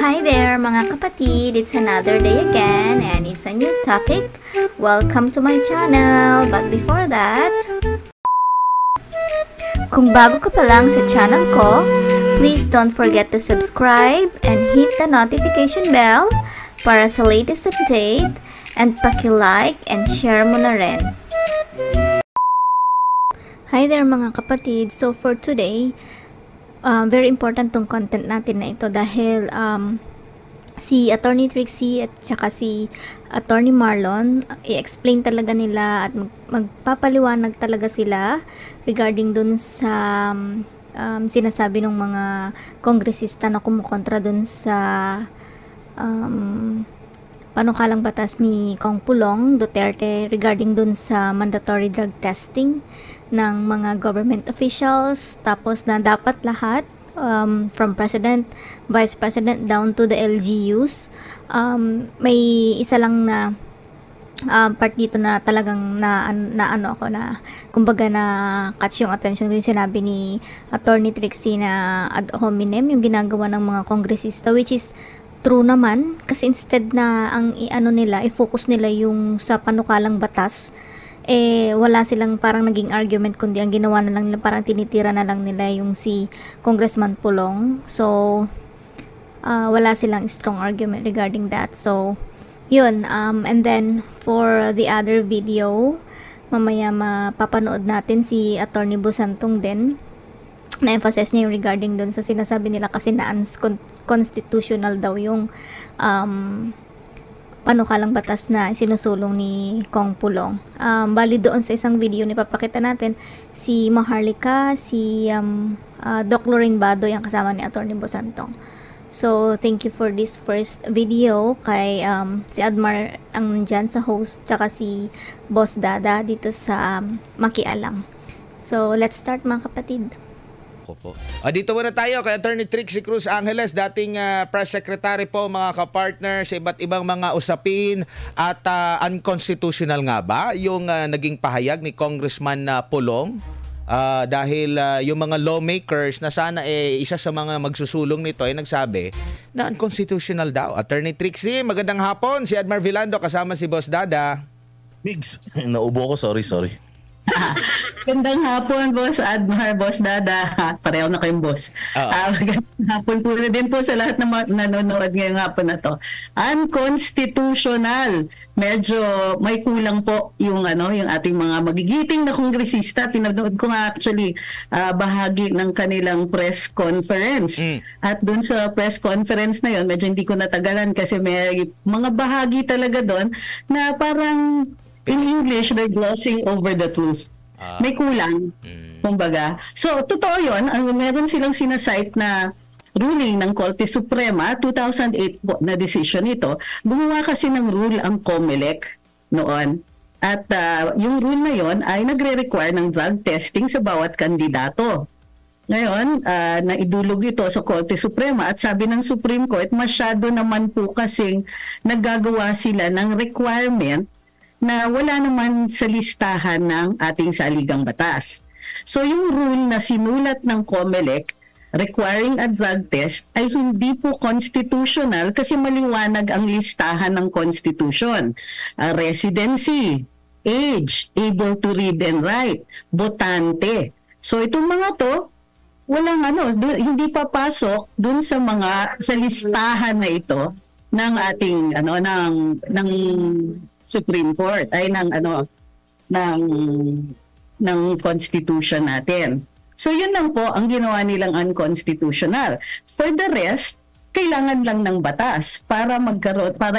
Hi there mga kapatid, it's another day again and it's a new topic. Welcome to my channel. But before that, kung bago ka pa lang sa channel ko, please don't forget to subscribe and hit the notification bell para sa latest update and paki-like and share mo na rin. Hi there mga kapatid, so for today, very important tong content natin na ito dahil si Attorney Trixie at saka si Attorney Marlon i-explain talaga nila at magpapaliwanag talaga sila regarding dun sa sinasabi ng mga kongresista na kumukontra dun sa panukalang batas ni Kong Pulong Duterte regarding dun sa mandatory drug testing ng mga government officials, tapos na dapat lahat from President, Vice President down to the LGUs. May isa lang na part dito na talagang kumbaga na catch yung attention ko, yung sinabi ni Attorney Trixie na ad hominem yung ginagawa ng mga kongresista, which is true naman kasi instead na ang i-focus nila yung sa panukalang batas, wala silang parang naging argument, kundi ang ginawa na lang nila parang tinitira na lang nila yung si Congressman Pulong. So wala silang strong argument regarding that. So yun, and then for the other video, mamaya mapapanood natin si Attorney Busantong din, na-emphasize niya yung regarding dun sa sinasabi nila kasi na unconstitutional daw yung panukalang batas na sinusulong ni Kong Pulong. Bali doon sa isang video ni papakita natin si Maharlika, si Doc Lorraine Badoy ang kasama ni Attorney Busantong. So thank you for this first video kay si Admar ang nandyan sa host, tsaka si Boss Dada dito sa Makialam. So let's start mga kapatid. Dito muna tayo kay Attorney Trixie Cruz Angeles, dating press secretary po mga kapartner sa iba't ibang mga usapin, at unconstitutional nga ba yung naging pahayag ni Congressman Pulong dahil yung mga lawmakers na sana isa sa mga magsusulong nito ay nagsabi na unconstitutional daw. Attorney Trixie, magandang hapon. Si Admar Vilando kasama si Boss Dada. Migs, naubo ko, sorry. Gandang hapon, Boss Admar, Boss Dada. Pareho na kayong boss. Gandang hapon po din po sa lahat na nanonood ngayong hapon na to. Unconstitutional. Medyo may kulang po yung ating mga magigiting na kongresista. Pinanood ko nga actually bahagi ng kanilang press conference. At dun sa press conference na yon, medyo hindi ko natagalan kasi may mga bahagi talaga doon na parang in English, they're glossing over the truth. May kulang, kumbaga. So, totoo yun. Meron silang sinasite na ruling ng Korte Suprema, 2008 po na decision ito. Gumawa kasi ng rule ang COMELEC noon. At yung rule na yon ay nagre-require ng drug testing sa bawat kandidato. Ngayon, naidulog ito sa Korte Suprema at sabi ng Supreme Court, masyado naman po kasing naggagawa sila ng requirement na wala naman sa listahan ng ating saligang batas. So yung rule na sinulat ng COMELEC requiring a drug test ay hindi po constitutional kasi maliwanag ang listahan ng Constitution. Residency, age, able to read and write, botante. So itong mga to, walang hindi papasok dun sa listahan na ito ng ating ng Supreme Court ay ng Constitution natin. So yun lang po ang ginawa nilang unconstitutional. For the rest, kailangan lang ng batas para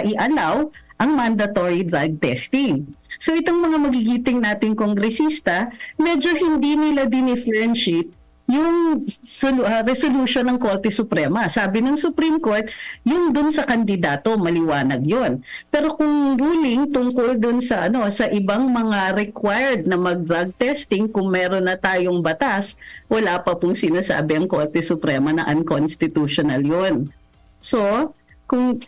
i-allow ang mandatory drug testing. So itong mga magigiting nating kongresista, medyo hindi nila dinifferentiate yung resolution ng Korte Suprema. Sabi ng Supreme Court, yung dun sa kandidato, maliwanag yon. Pero kung ruling tungkol dun sa ibang mga required na mag-drug testing, kung meron na tayong batas, wala pa pong sinasabi ang Korte Suprema na unconstitutional yon. So,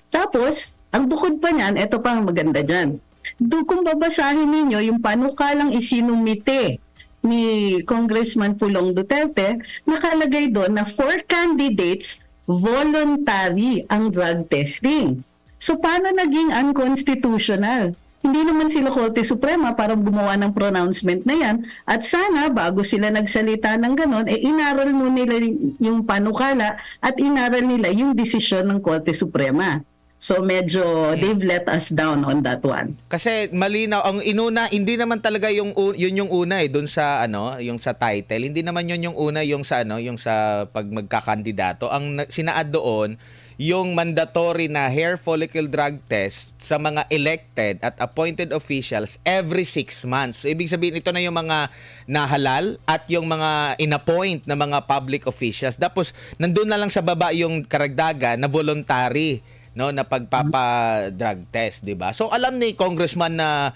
tapos, ang bukod pa niyan, ito pa ang maganda dyan. Kung babasahin ninyo, yung panukalang isinumite ni Congressman Pulong Duterte, nakalagay doon na 4 candidates voluntary ang drug testing. So paano naging unconstitutional? Hindi naman sila Korte Suprema para gumawa ng pronouncement na yan. At sana, bago sila nagsalita ng ganon, inaral mo nila yung panukala at inaral nila yung desisyon ng Korte Suprema. So medyo they've let us down on that one. Kasi malinaw ang inuna, hindi naman talaga yun yung una doon sa yung sa title. Hindi naman yun yung una yung sa yung sa pag magkakandidato. Ang sinaad doon yung mandatory na hair follicle drug test sa mga elected at appointed officials every 6 months. So, ibig sabihin, ito na yung mga nahalal at yung mga inappoint na mga public officials. Tapos, nandun na lang sa baba yung karagdagan na voluntary na pagpapa-drug test, di ba? So, alam ni Congressman na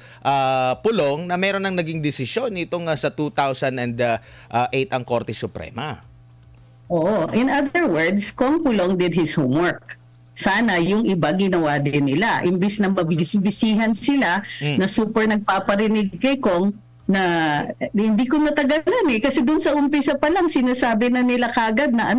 Pulong na meron nang naging desisyon itong sa 2008 ang Korte Suprema. Oo. In other words, Kong Pulong did his homework. Sana yung iba ginawa din nila. Imbis na mabisihan sila na super nagpaparinig kay Kong na hindi ko natagalan kasi dun sa umpisa pa lang sinasabi na nila kagad na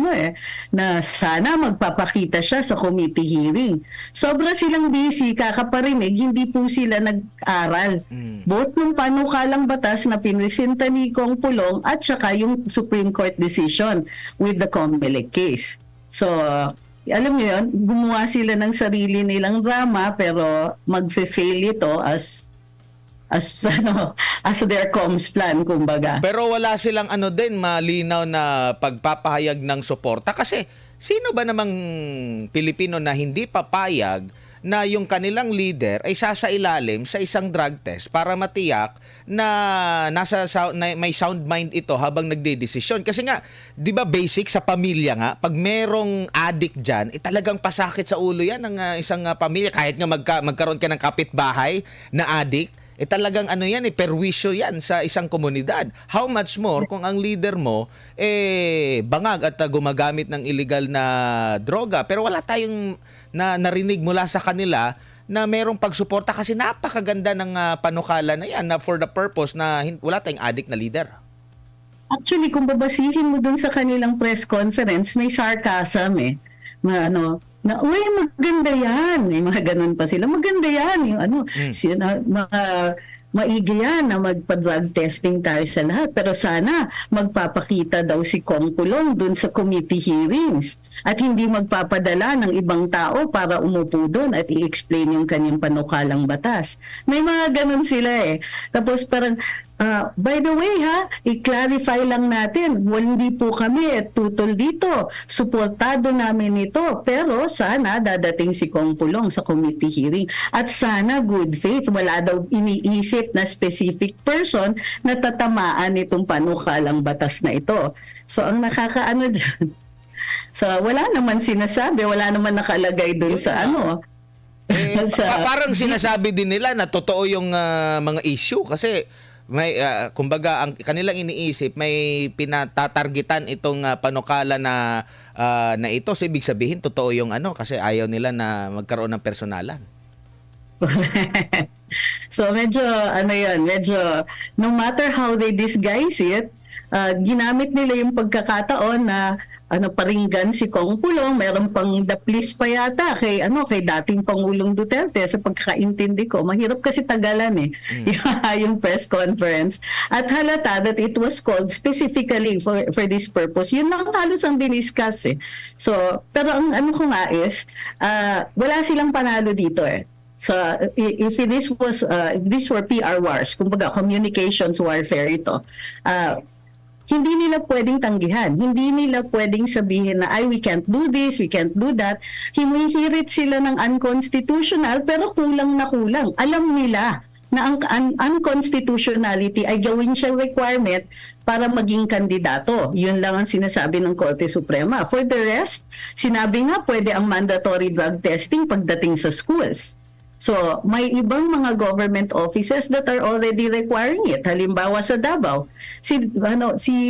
na sana magpapakita siya sa committee hearing. Sobra silang busy kakaparinig, hindi po sila nag-aral. Both ng panukalang batas na pinresenta ni Kong Pulong at saka yung Supreme Court decision with the Comelec case. So alam niyo yun, gumawa sila ng sarili nilang drama pero magfe-fail ito as their comms plan, kumbaga. Pero wala silang din malinaw na pagpapahayag ng suporta kasi sino ba namang Pilipino na hindi papayag na yung kanilang leader ay sasailalim sa isang drug test para matiyak na may sound mind ito habang nagdedesisyon. Kasi nga, 'di ba basic sa pamilya nga, pag merong addict diyan, talagang pasakit sa ulo 'yan ng isang pamilya kahit nga magkaroon ka ng kapitbahay na addict. Talagang perwisyo yan sa isang komunidad. How much more kung ang leader mo bangag at gumagamit ng illegal na droga. Pero wala tayong narinig mula sa kanila na merong pagsuporta kasi napakaganda ng panukala na yan na for the purpose na wala tayong addict na leader. Actually, kung babasihin mo dun sa kanilang press conference, may sarcasm na uy, maganda yan. May mga ganun pa sila. Maganda yan. Yung maigi yan na magpa-drug testing tayo sa lahat. Pero sana magpapakita daw si Kong Pulong dun sa committee hearings at hindi magpapadala ng ibang tao para umupo dun at i-explain yung kanyang panukalang batas. May mga ganun sila Tapos parang, by the way i-clarify lang natin, hindi po kami tutol dito. Suportado namin ito. Pero sana dadating si Kong Pulong sa committee hearing. At sana good faith, wala daw iniisip na specific person na tatamaan itong panukalang batas na ito. So ang nakakaano dyan, so wala naman sinasabi, wala naman nakalagay dun sa parang sinasabi din nila na totoo yung mga issue kasi may kumbaga ang kanilang iniisip may pinatatargetan itong panukala na ito, so ibig sabihin totoo yung kasi ayaw nila na magkaroon ng personalan. So medyo medyo no matter how they disguise it, ginamit nila yung pagkakataon na paringgan si Kong Pulong. Meron pang daplis pa yata kay dating Pangulong Duterte sa pagkakaintindi ko. Mahirap kasi tagalan yung press conference. At halata that it was called specifically for this purpose. Yun lang halos ang diniscuss So, pero ang ko nga is, wala silang panalo dito So, if this were PR wars, kumbaga communications warfare ito, hindi nila pwedeng tanggihan. Hindi nila pwedeng sabihin na, we can't do this, we can't do that. Hinihirit sila ng unconstitutional, pero kulang na kulang. Alam nila na ang unconstitutionality ay gawin siyang requirement para maging kandidato. Yun lang ang sinasabi ng Korte Suprema. For the rest, sinabi nga pwede ang mandatory drug testing pagdating sa schools. So, may ibang mga government offices that are already requiring it. Halimbawa sa Davao, si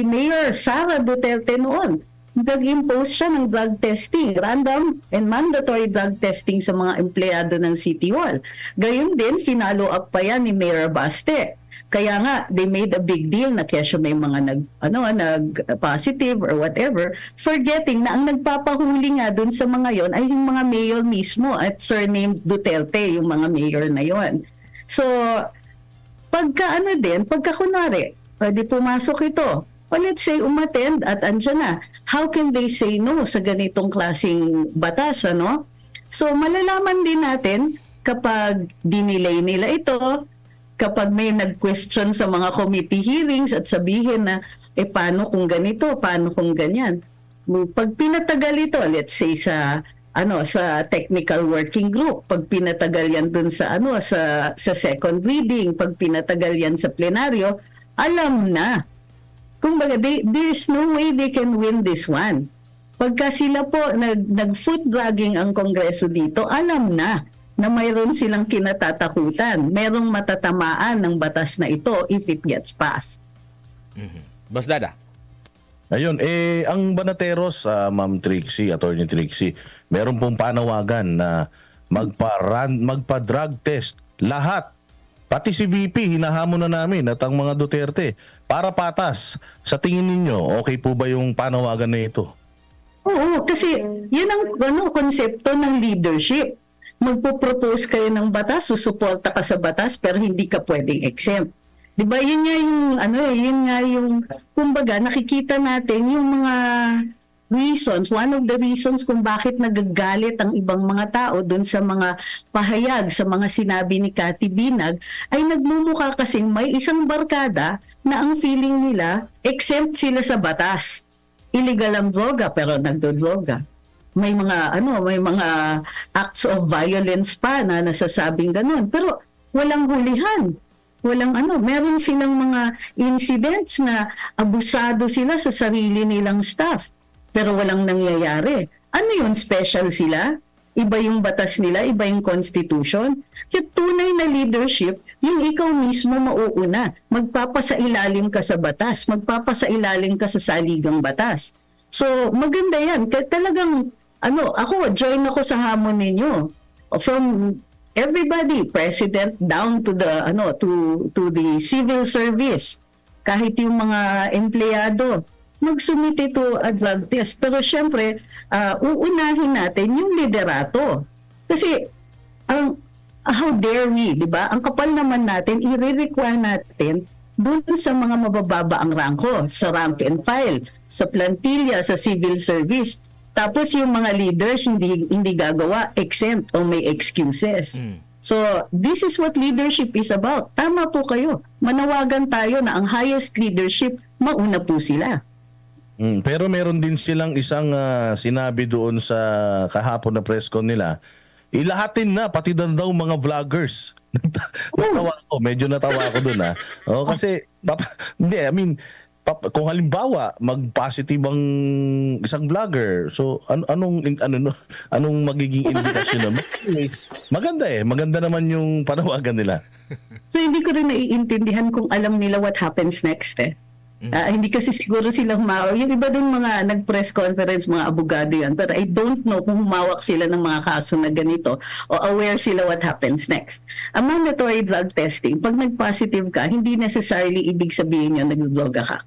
Mayor Sara Duterte noon, nag-impose siya ng drug testing, random and mandatory drug testing sa mga empleyado ng City Hall. Gayon din, finalo up pa yan ni Mayor Baste. Kaya nga, they made a big deal na kesyo may mga nag-positive or whatever, forgetting na ang nagpapahuli nga dun sa mga yon ay yung mga mayor mismo at surnamed Duterte, yung mga mayor na yon. So, pagka kunwari, di pumasok ito, let's say umattend at andyan na, how can they say no sa ganitong klaseng batas, ano? So, malalaman din natin kapag dinelay nila ito, kapag may nag-question sa mga committee hearings at sabihin na, paano kung ganito, paano kung ganyan. Pag pinatagal ito, let's say sa technical working group, pag pinatagal yan dun sa second reading, pag pinatagal yan sa plenaryo, alam na. Kumbaga, there's no way they can win this one. Pagka sila po nag-foot dragging ang Kongreso dito, alam na mayroon silang kinatatakutan. Merong matatamaan ng batas na ito if it gets passed. Boss Dada. Ayun, ang Banateros, Ma'am Trixie, Attorney Trixie, meron pong panawagan na magpa-drug test. Lahat. Pati si VP, hinahamon na namin at ang mga Duterte. Para patas. Sa tingin ninyo, okay po ba yung panawagan na ito? Oo, kasi yun ang konsepto ng leadership. Magpo-propose kayo ng batas, susuporta ka sa batas, pero hindi ka pwedeng exempt. Di ba? Yun nga yung, kumbaga, nakikita natin yung mga reasons, one of the reasons kung bakit nagagalit ang ibang mga tao dun sa mga pahayag, sa mga sinabi ni Cathy Binag, ay nagmumukha kasing may isang barkada na ang feeling nila, exempt sila sa batas. Illegal ang droga, pero nagdodroga. May mga acts of violence pa na nasasabing ganun. Pero walang hulihan. Meron silang mga incidents na abusado sila sa sarili nilang staff. Pero walang nangyayari. Ano yun? Special sila? Iba yung batas nila? Iba yung constitution? Kaya tunay na leadership, yung ikaw mismo mauuna. Magpapasailalim ka sa batas. Magpapasailalim ka sa saligang batas. So, maganda yan. Kaya talagang join ako sa hamon ninyo. From everybody, president down to the to the civil service, kahit yung mga empleyado, magsumite to a drug test. Pero syempre, uunahin natin yung liderato. Kasi how dare we, di ba? Ang kapal naman natin, i-require natin doon sa mga mabababa ang rangko, sa rank and file, sa plantilla, sa civil service. Tapos yung mga leaders hindi gagawa, exempt o may excuses. So, this is what leadership is about. Tama po kayo. Manawagan tayo na ang highest leadership, mauna po sila. Pero meron din silang isang sinabi doon sa kahapon na press con nila, ilahatin na, pati daw mga vloggers. Medyo natawa ako doon kasi, kung halimbawa mag-positive ang isang vlogger, so anong magiging indikasyon naman? Maganda naman yung panawagan nila. So hindi ko rin naiintindihan kung alam nila what happens next hindi kasi siguro silang yung iba din mga nag-press conference, mga abogado yan, but I don't know kung humawak sila ng mga kaso na ganito o aware sila what happens next. Ang mandatory drug testing, pag nag-positive ka, hindi necessarily ibig sabihin yun nag-droga ka.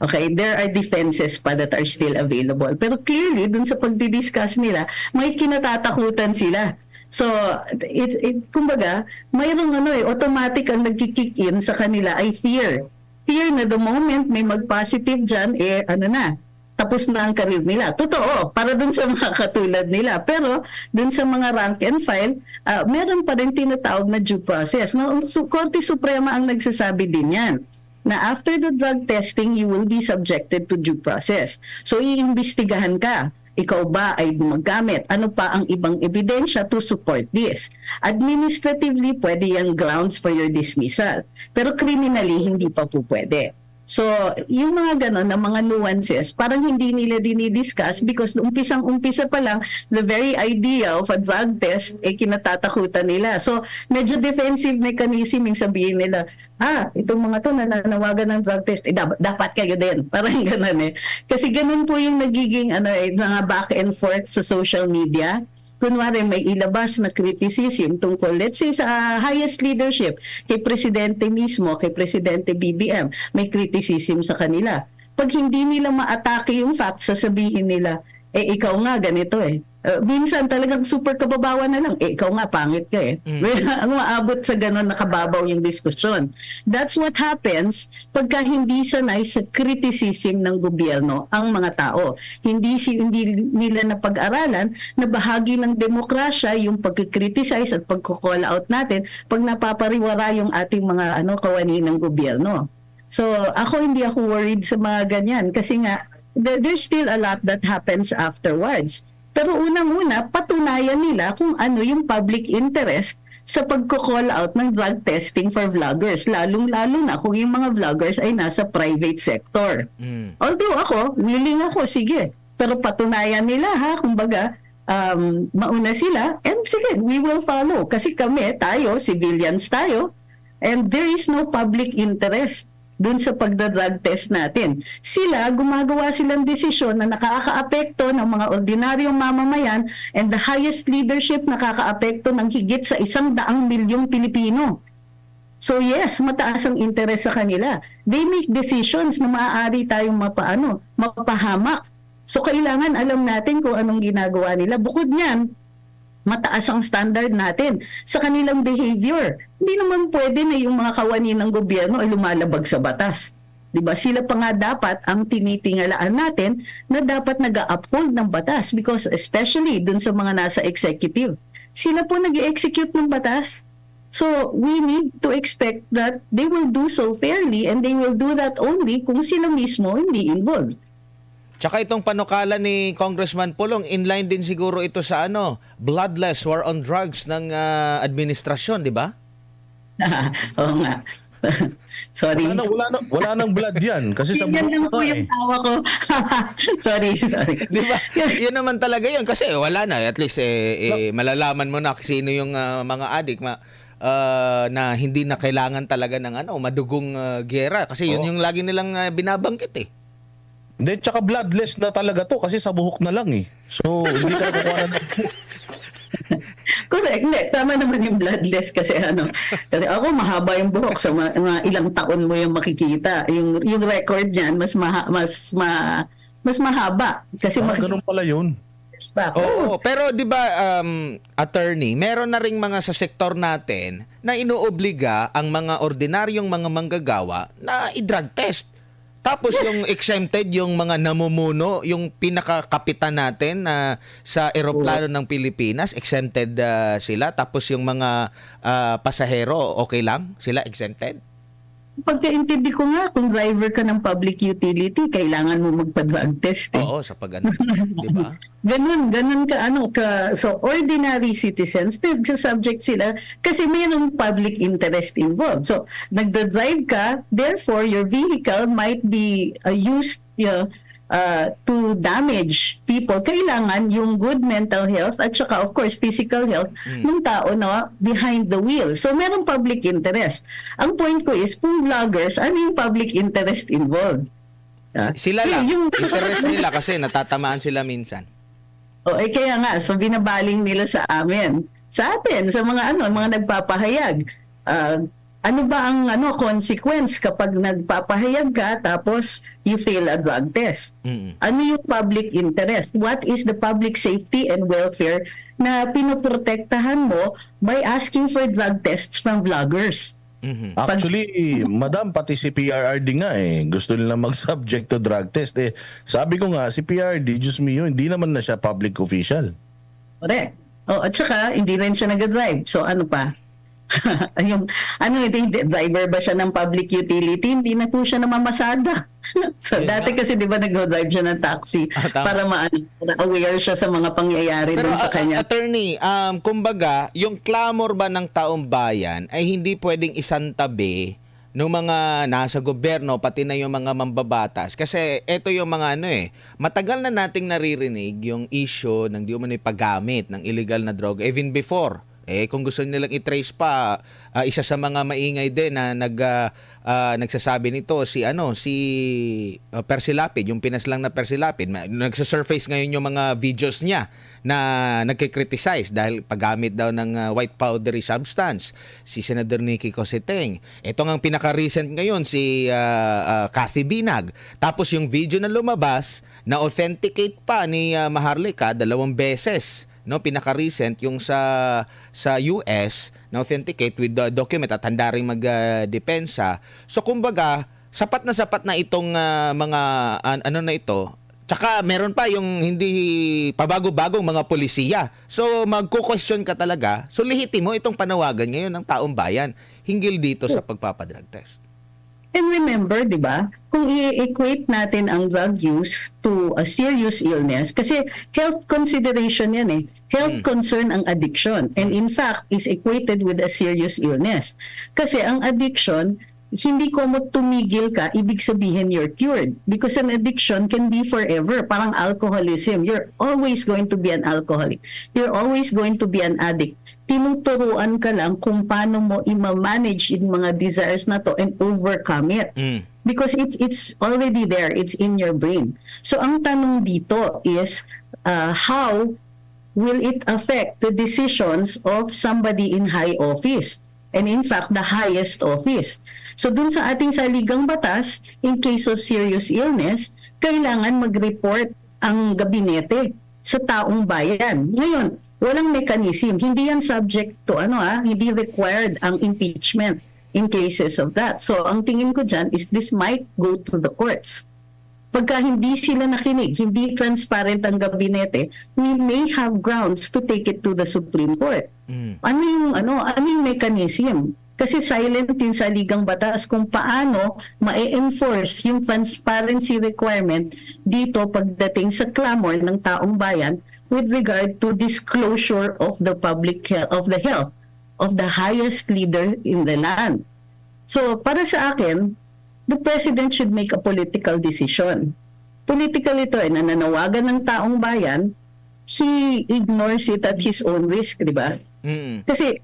Okay, there are defenses pa that are still available. Pero clearly, dun sa pagdidiscuss nila, may kinatatakutan sila. So, kumbaga, mayroong automatic ang nag-kick in sa kanila ay fear. Fear na the moment may mag-positive dyan, tapos na ang career nila. Totoo, para dun sa mga katulad nila. Pero, dun sa mga rank and file, meron pa rin tinatawag na due process. Korte Suprema ang nagsasabi din yan, na after the drug testing, you will be subjected to due process. So, iimbestigahan ka. Ikaw ba ay gumagamit? Ano pa ang ibang ebidensya to support this? Administratively, pwede yung grounds for your dismissal. Pero criminally, hindi pa po pwede. So, yung mga ganon na mga nuances, parang hindi nila dinidiscuss because umpisang-umpisa pa lang, the very idea of a drug test, kinatatakutan nila. So, medyo defensive mechanism yung sabihin nila, itong mga to nananawagan ng drug test, dapat kayo din. Parang ganon eh. Kasi ganon po yung nagiging mga back and forth sa social media. Kunwari may ilabas na criticism tungkol, let's say, sa highest leadership, kay Presidente mismo, kay Presidente BBM, may criticism sa kanila. Pag hindi nila ma-atake yung facts, sasabihin nila, ikaw nga ganito eh. Minsan talagang super kababawan na lang, ikaw nga pangit ka eh. Ang maabot sa ganon nakababaw yung diskusyon. That's what happens pagka hindi sanay sa criticism ng gobyerno ang mga tao. Hindi nila napag-aralan na bahagi ng demokrasya yung pag-criticize at pag-call out natin pag napapariwara yung ating mga kawani ng gobyerno. So hindi ako worried sa mga ganyan kasi nga there's still a lot that happens afterwards. Pero unang-una, patunayan nila kung ano yung public interest sa pagko-call out ng drug testing for vloggers. Lalong-lalo na kung yung mga vloggers ay nasa private sector. Although willing ako, sige. Pero patunayan nila kumbaga, mauna sila, and sige, we will follow. Kasi tayo, civilians tayo, and there is no public interest dun sa pagda-drug test natin. Gumagawa silang desisyon na nakakaapekto ng mga ordinaryong mamamayan and the highest leadership nakakaapekto ng higit sa 100 milyong Pilipino. So yes, mataas ang interest sa kanila. They make decisions na maaari tayong mapahamak. So kailangan alam natin kung anong ginagawa nila. Bukod niyan, mataas ang standard natin sa kanilang behavior. Hindi naman pwede na yung mga kawani ng gobyerno ay lumalabag sa batas. Diba? Sila pa nga dapat ang tinitingalaan natin na dapat nag-uphold ng batas because especially dun sa mga nasa executive. Sila po nag-execute ng batas. So we need to expect that they will do so fairly and they will do that only kung sila mismo hindi involved. Tsaka itong panukala ni Congressman Pulong, inline din siguro ito sa bloodless war on drugs ng administrasyon, di ba? Oo nga. Sorry. Wala nang blood yan. Kasi sa yan lang po yung tawa ko. sorry. Di ba? Yun naman talaga yun. Kasi wala na. At least malalaman mo na sino yung mga adik na hindi na kailangan talaga ng madugong giyera. Kasi yun yung lagi nilang binabangkit eh. Hindi, tsaka bloodless na talaga to kasi sa buhok na lang eh. So, hindi ka nakukuha na. Correct. Hindi, tama naman yung bloodless kasi kasi ako mahaba yung buhok so mga ilang taon mo yung makikita. Yung record niyan mas mahaba kasi ganun pala yun. Oo, pero 'di ba attorney, meron na ring mga sa sektor natin na inuobliga ang mga ordinaryong mga manggagawa na i-drug test. Tapos yung exempted, yung mga namumuno, yung pinakakapitan natin sa eroplano ng Pilipinas, exempted sila. Tapos yung mga pasahero, okay lang? Sila exempted? Pagkaintindi ko nga, kung driver ka ng public utility, kailangan mo magpa-drug test. Oo, sa pag-ano. Di ba? Ganun ka. So, ordinary citizens, subject sila kasi mayroong public interest involved. So, nagda-drive ka, therefore, your vehicle might be used to damage people. Kailangan yung good mental health at saka of course physical health ng tao na behind the wheel. So merong public interest. Ang point ko is, kung vloggers, ano yung public interest involved? Sila lang. Interest nila kasi natatamaan sila minsan. Kaya nga, so binabaling nila sa amin. Sa atin, sa mga mga nagpapahayag. Ano ba ang consequence kapag nagpapahayag ka tapos you fail a drug test? Ano yung public interest? What is the public safety and welfare na pinoprotektahan mo by asking for drug tests from vloggers? Actually, madam, pati si PRRD nga gusto nila mag-subject to drug test. Sabi ko nga, si PRRD, Diyos mio, hindi naman na siya public official. Correct. At saka, hindi rin siya nag-drive. So ano pa? Driver ba siya ng public utility? Hindi na po siya namamasada. So dati kasi di ba nag-drive siya ng taxi para aware siya sa mga pangyayari dun sa kanya. Attorney, kumbaga, yung clamor ba ng taong bayan ay hindi pwedeng isantabi ng mga nasa gobyerno, pati na yung mga mambabatas. Kasi ito yung mga matagal na nating naririnig yung issue ng di umano'y paggamit ng illegal na droga even before. Kung gusto nilang i-trace pa, isa sa mga maingay din na nagsasabi nito si Percy Lapid, yung pinaslang na Percy Lapid. Nagsa-surface ngayon yung mga videos niya na nagki-criticize dahil paggamit daw ng white powdery substance. Si Senator Nicky Cositeng. Ito ang pinaka-recent ngayon si Cathy Binag. Tapos yung video na lumabas na authenticate pa ni Maharlika 2 beses. Pinaka-recent yung sa US na authenticate with the document at handa ring magdepensa. So kumbaga, sapat na itong mga na ito. Tsaka meron pa yung hindi pabago-bagong mga polisiya. So magko-question ka talaga. So lehitimo itong panawagan ngayon ng taong bayan hinggil dito sa pagpapadrug test. And remember, di ba, kung i-equate natin ang drug use to a serious illness, kasi health consideration yan Health concern ang addiction. And in fact, is equated with a serious illness. Kasi ang addiction, hindi ko mo tumigil ka, ibig sabihin you're cured. Because an addiction can be forever. Parang alcoholism. You're always going to be an alcoholic. You're always going to be an addict. Tinuturuan ka lang kung paano mo i-manage yung mga desires na to and overcome it. Because it's already there. It's in your brain. So ang tanong dito is, how will it affect the decisions of somebody in high office? And in fact, the highest office. So dun sa ating saligang batas, in case of serious illness, kailangan mag-report ang gabinete sa taong bayan. Ngayon, walang mechanism. Hindi yan subject to hindi required ang impeachment in cases of that. So ang tingin ko dyan is this might go to the courts. Pagka hindi sila nakinig, hindi transparent ang gabinete, we may have grounds to take it to the Supreme Court. Ano yung mechanism? Kasi silent din sa ligang batas kung paano ma-enforce yung transparency requirement dito pagdating sa clamor ng taong bayan with regard to disclosure of the public health, of the health of the highest leader in the land. So para sa akin, the president should make a political decision. Political ito nananawagan ng taong bayan, he ignores it at his own risk, di ba? Kasi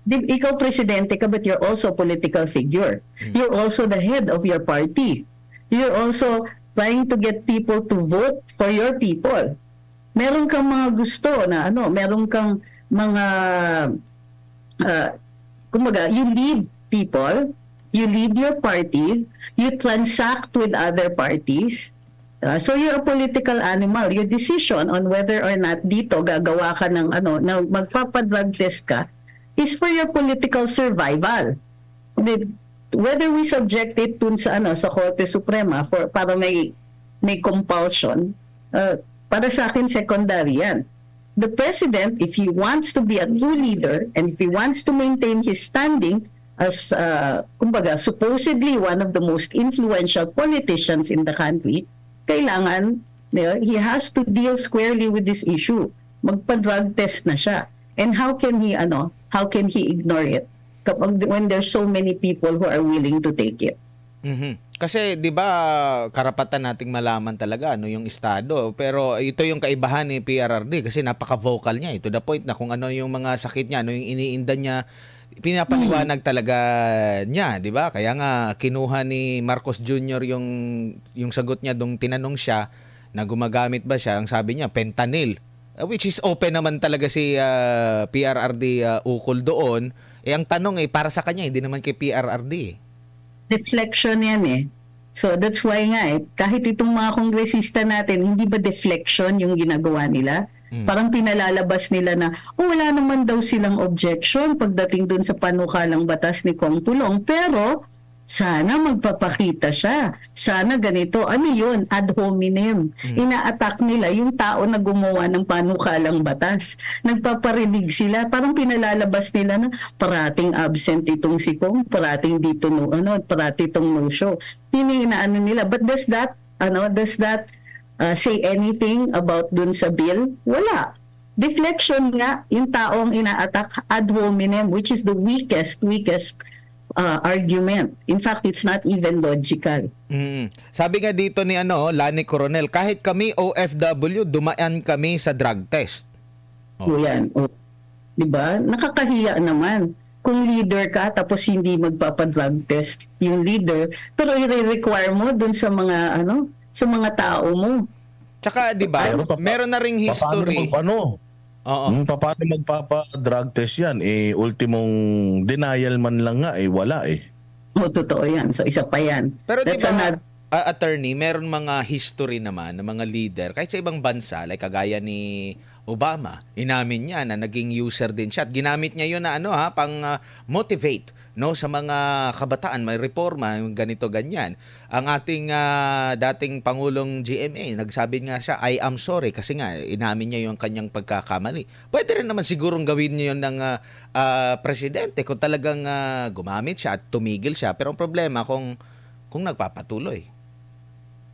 ikaw presidente ka, but you're also a political figure. You're also the head of your party. You're also trying to get people to vote for your people. Meron kang mga gusto na meron kang mga kumbaga, you lead people, you lead your party, you transact with other parties. So you're a political animal. Your decision on whether or not dito gagawa ka ng na magpapadrug test ka is for your political survival. Whether we subject it dun sa sa Korte Suprema para may compulsion, para sa akin secondary yan. The president, if he wants to be a true leader and if he wants to maintain his standing as kumbaga supposedly one of the most influential politicians in the country, kailangan he has to deal squarely with this issue. Magpa-drug test na siya. And how can he ignore it when there's so many people who are willing to take it? Kasi 'di ba karapatan nating malaman talaga yung estado, pero ito yung kaibahan ni PRRD kasi napaka-vocal niya, to the point na kung ano yung mga sakit niya, yung iniinda niya, pinapaliwanag talaga niya, 'di ba? Kaya nga kinuha ni Marcos Jr. yung sagot niya dong tinanong siya na gumagamit ba siya, ang sabi niya fentanyl, which is open naman talaga si PRRD ukol doon. Ang tanong para sa kanya, hindi naman kay PRRD. Deflection yan So that's why nga kahit itong mga kongresista natin, hindi ba deflection yung ginagawa nila? Parang pinalalabas nila na wala naman daw silang objection pagdating dun sa panukalang batas ni Kong Pulong, pero sana magpapakita siya. Sana ganito. Ano yun? Ad hominem. Ina-attack nila yung tao na gumawa ng panukalang batas. Nagpaparinig sila. Parang pinalalabas nila na parating absent itong si Kong, parating dito parating itong no show. Inaano nila. But does that say anything about dun sa bill? Wala. Deflection nga, yung taong ina-attack ad hominem, which is the weakest argument. In fact, it's not even logical. Sabi nga dito ni Lani Coronel, kahit kami OFW, dumaan kami sa drug test. O yan. O, diba? Nakakahiya naman. Kung leader ka, tapos hindi magpapadrug test yung leader, pero i-require mo dun sa mga, sa mga tao mo. Tsaka, di ba, meron na ring history. Paano? Oo. Paano magpapa-drug test yan? Ultimong denial man lang nga, wala eh. O, totoo yan. So, isa pa yan. Pero di ba, attorney, meron mga history naman ng mga leader, kahit sa ibang bansa, like kagaya ni Obama, inamin niya na naging user din siya. At ginamit niya yun na pang motivate sa mga kabataan, may reforma, yung ganito ganyan. Ang ating dating Pangulong GMA, nagsabi nga siya, I am sorry, kasi nga inamin niya yung kanyang pagkakamali. Pwede rin naman sigurong gawin niya yun ng presidente kung talagang gumamit siya at tumigil siya. Pero ang problema kung nagpapatuloy.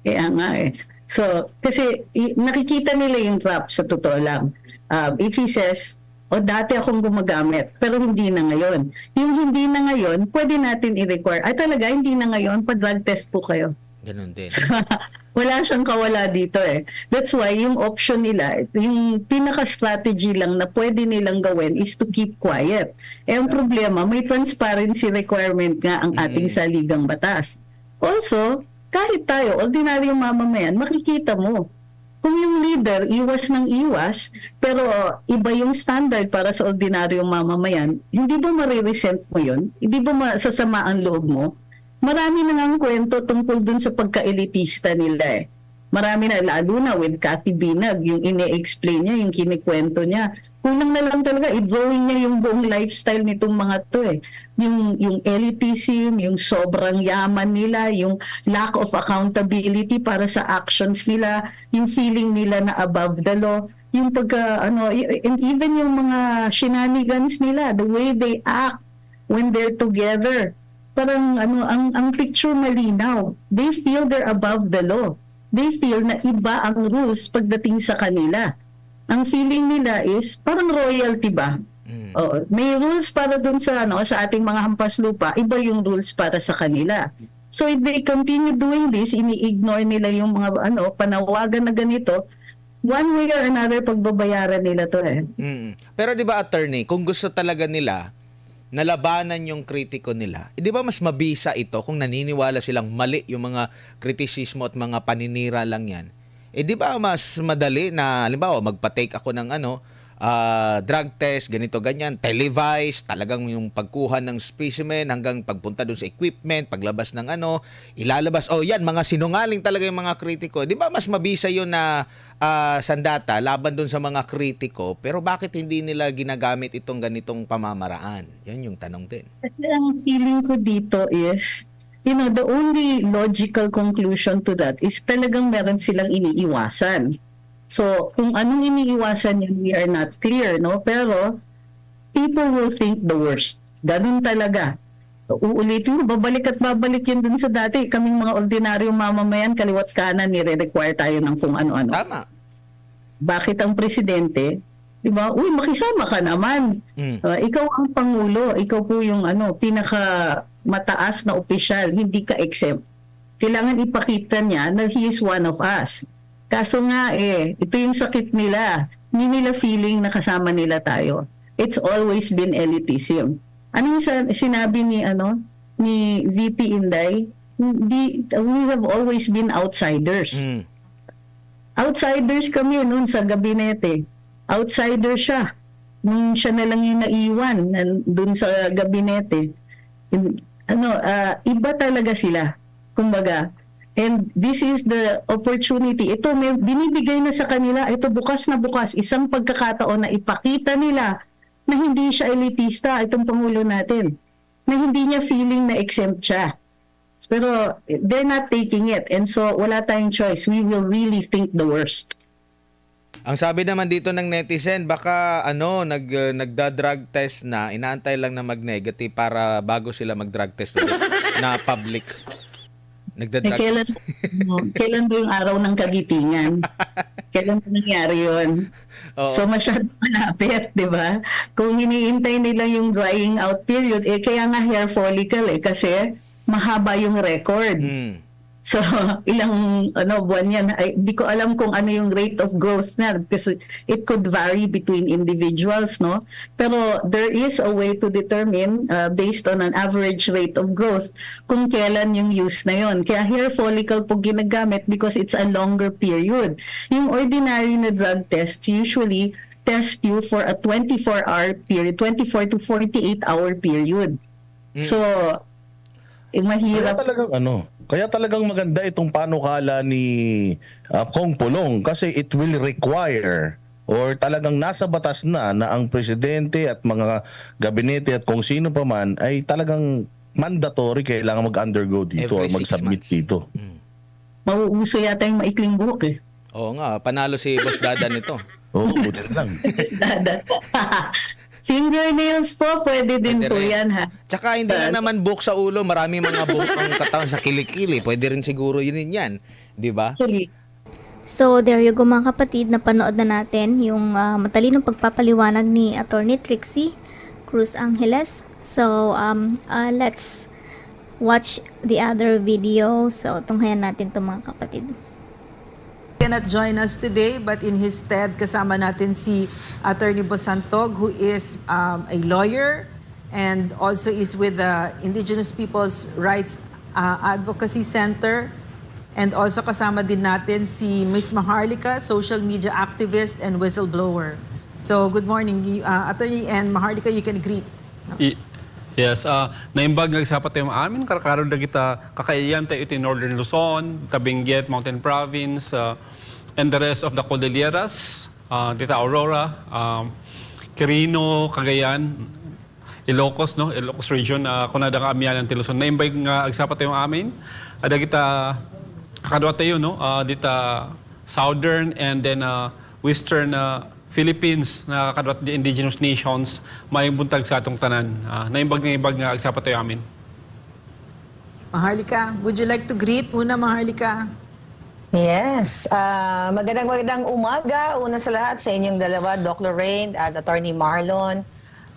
Kaya nga eh. So, kasi nakikita nila yung trap sa totoo lang. If he says, dati akong gumagamit, pero hindi na ngayon. Yung hindi na ngayon, pwede natin i-require. Ay talaga, hindi na ngayon, pa-drug test po kayo. Ganun din. Wala siyang kawala dito eh. That's why yung option nila, yung pinaka-strategy lang na pwede nilang gawin is to keep quiet. Ang problema, may transparency requirement nga ang ating saligang batas. Also, kahit tayo, ordinaryong mamamayan, makikita mo. Kung yung leader, iwas ng iwas, pero iba yung standard para sa ordinaryong mamamayan, hindi ba mariresent mo yun? Hindi ba masasama ang loob mo? Marami na ngang kwento tungkol dun sa pagka-elitista nila eh. Marami na, lalo na with Cathy Binag, yung ine-explain niya, yung kinikwento niya. Kulang na lang talaga, i-drawing niya yung buong lifestyle nitong mga to eh. Yung elitism, yung sobrang yaman nila, yung lack of accountability para sa actions nila, yung feeling nila na above the law, yung and even yung mga shenanigans nila, the way they act when they're together. Parang ang picture malinaw. They feel they're above the law. They feel na iba ang rules pagdating sa kanila. Ang feeling nila is parang royalty ba? May rules para dun sa sa ating mga hampas lupa, iba yung rules para sa kanila. So if they continue doing this, ini-ignore nila yung mga panawagan na ganito, one way or another pagbabayaran nila to eh. Pero 'di ba, attorney, kung gusto talaga nila nalabanan yung kritiko nila, di ba mas mabisa ito kung naniniwala silang mali yung mga kritisismo at mga paninira lang yan? Di ba mas madali na, halimbawa, magpa-take ako ng drug test, ganito, ganyan, televised, talagang yung pagkuha ng specimen hanggang pagpunta doon sa equipment, paglabas ng ilalabas, yan, mga sinungaling talaga yung mga kritiko. Di ba mas mabisa yun na sandata laban doon sa mga kritiko, pero bakit hindi nila ginagamit itong ganitong pamamaraan? Yan yung tanong din. Kasi ang feeling ko dito is, the only logical conclusion to that is talagang meron silang iniiwasan. So, kung anong iniiwasan yan, we are not clear, no? Pero, people will think the worst. Ganun talaga. Uulitin mo, babalik at babalik yun dun sa dati. Kaming mga ordinaryong mamamayan, kaliwat kanan, nire-require tayo ng kung ano-ano. Tama. Bakit ang presidente, di ba? Uy, makisama ka naman. Ikaw ang Pangulo. Ikaw po yung pinaka mataas na opisyal, hindi ka exempt. Kailangan ipakita niya na he is one of us. Kaso nga ito yung sakit nila. Hindi nila feeling na kasama nila tayo. It's always been elitism. Ano yung sinabi ni VP Inday? We have always been outsiders. Outsiders kami noon sa gabinete. Outsider siya. Nung siya na lang yung naiwan dun sa gabinete. Iba talaga sila. Kumbaga, and this is the opportunity. Ito, may binibigay na sa kanila, ito bukas na bukas, isang pagkakataon na ipakita nila na hindi siya elitista, itong Pangulo natin. Na hindi niya feeling na exempt siya. Pero they're not taking it. And so, wala tayong choice. We will really think the worst. Ang sabi naman dito ng netizen, baka nagda-drug test na, inaantay lang na mag-negative para bago sila mag-drug test na public. Nagda-drug kailan ba yung araw ng kagitingan? Kailan ba nangyari yun? Oo. So masyadong malapit, di ba? Kung iniintay nila yung drying out period, kaya nga hair follicle kasi mahaba yung record. So, ilang buwan yan. Di ko alam kung ano yung rate of growth na because it could vary between individuals, no? Pero there is a way to determine based on an average rate of growth kung kailan yung use na yon. Kaya hair follicle po ginagamit because it's a longer period. Yung ordinary na drug test usually test you for a 24-hour period, 24 to 48-hour period. So, mahirap. Kaya talagang maganda itong panukala ni Kong Pulong kasi it will require or talagang nasa batas na ang presidente at mga gabinete at kung sino pa man ay talagang mandatory kailangan mag-undergo dito or Every 6 mag-submit months. dito. Mauuso yata yung maikling buhok eh. Oo nga, panalo si Boss Dada nito. Oo, buti lang. Fingernails po, pwede din Pwede po rin. yan ha. Tsaka hindi lang naman buhok sa ulo, marami mga buhok ang katawan sa kilikili. Pwede rin siguro yun yan, di ba? Actually, So, there you go mga kapatid, napanood na natin yung matalinong pagpapaliwanag ni Attorney Trixie Cruz Angeles. So, let's watch the other video. So, tunghayan natin ito mga kapatid. Cannot join us today, but in his stead, kasama natin si Attorney Bosantog, who is a lawyer and also is with the Indigenous Peoples' Rights Advocacy Center. And also kasama din natin si Ms. Maharlika, social media activist and whistleblower. So, good morning, Attorney, and Maharlika, you can greet. Yes, naimbag nagsapat tayo amin, karakaroon na kita kakaiyan tayo ito in Northern Luzon, Benguet, Mountain Province, and the rest of the Cordilleras, Tita Aurora, Quirino, Cagayan, Ilocos, no? Ilocos region, kunadang amiyan ng Luzon. Naimbag nga agsapat tayo amin, ada kita kakadwa tayo, no? Dita Southern and then Western Philippines na kakadwat di indigenous nations may buntag sa atong tanan. Naimbag nga agsapat tayo amin. Maharlika, would you like to greet muna, Maharlika? Yes. Magandang umaga. Una sa lahat sa inyong dalawa, Doc Lorraine at Attorney Marlon.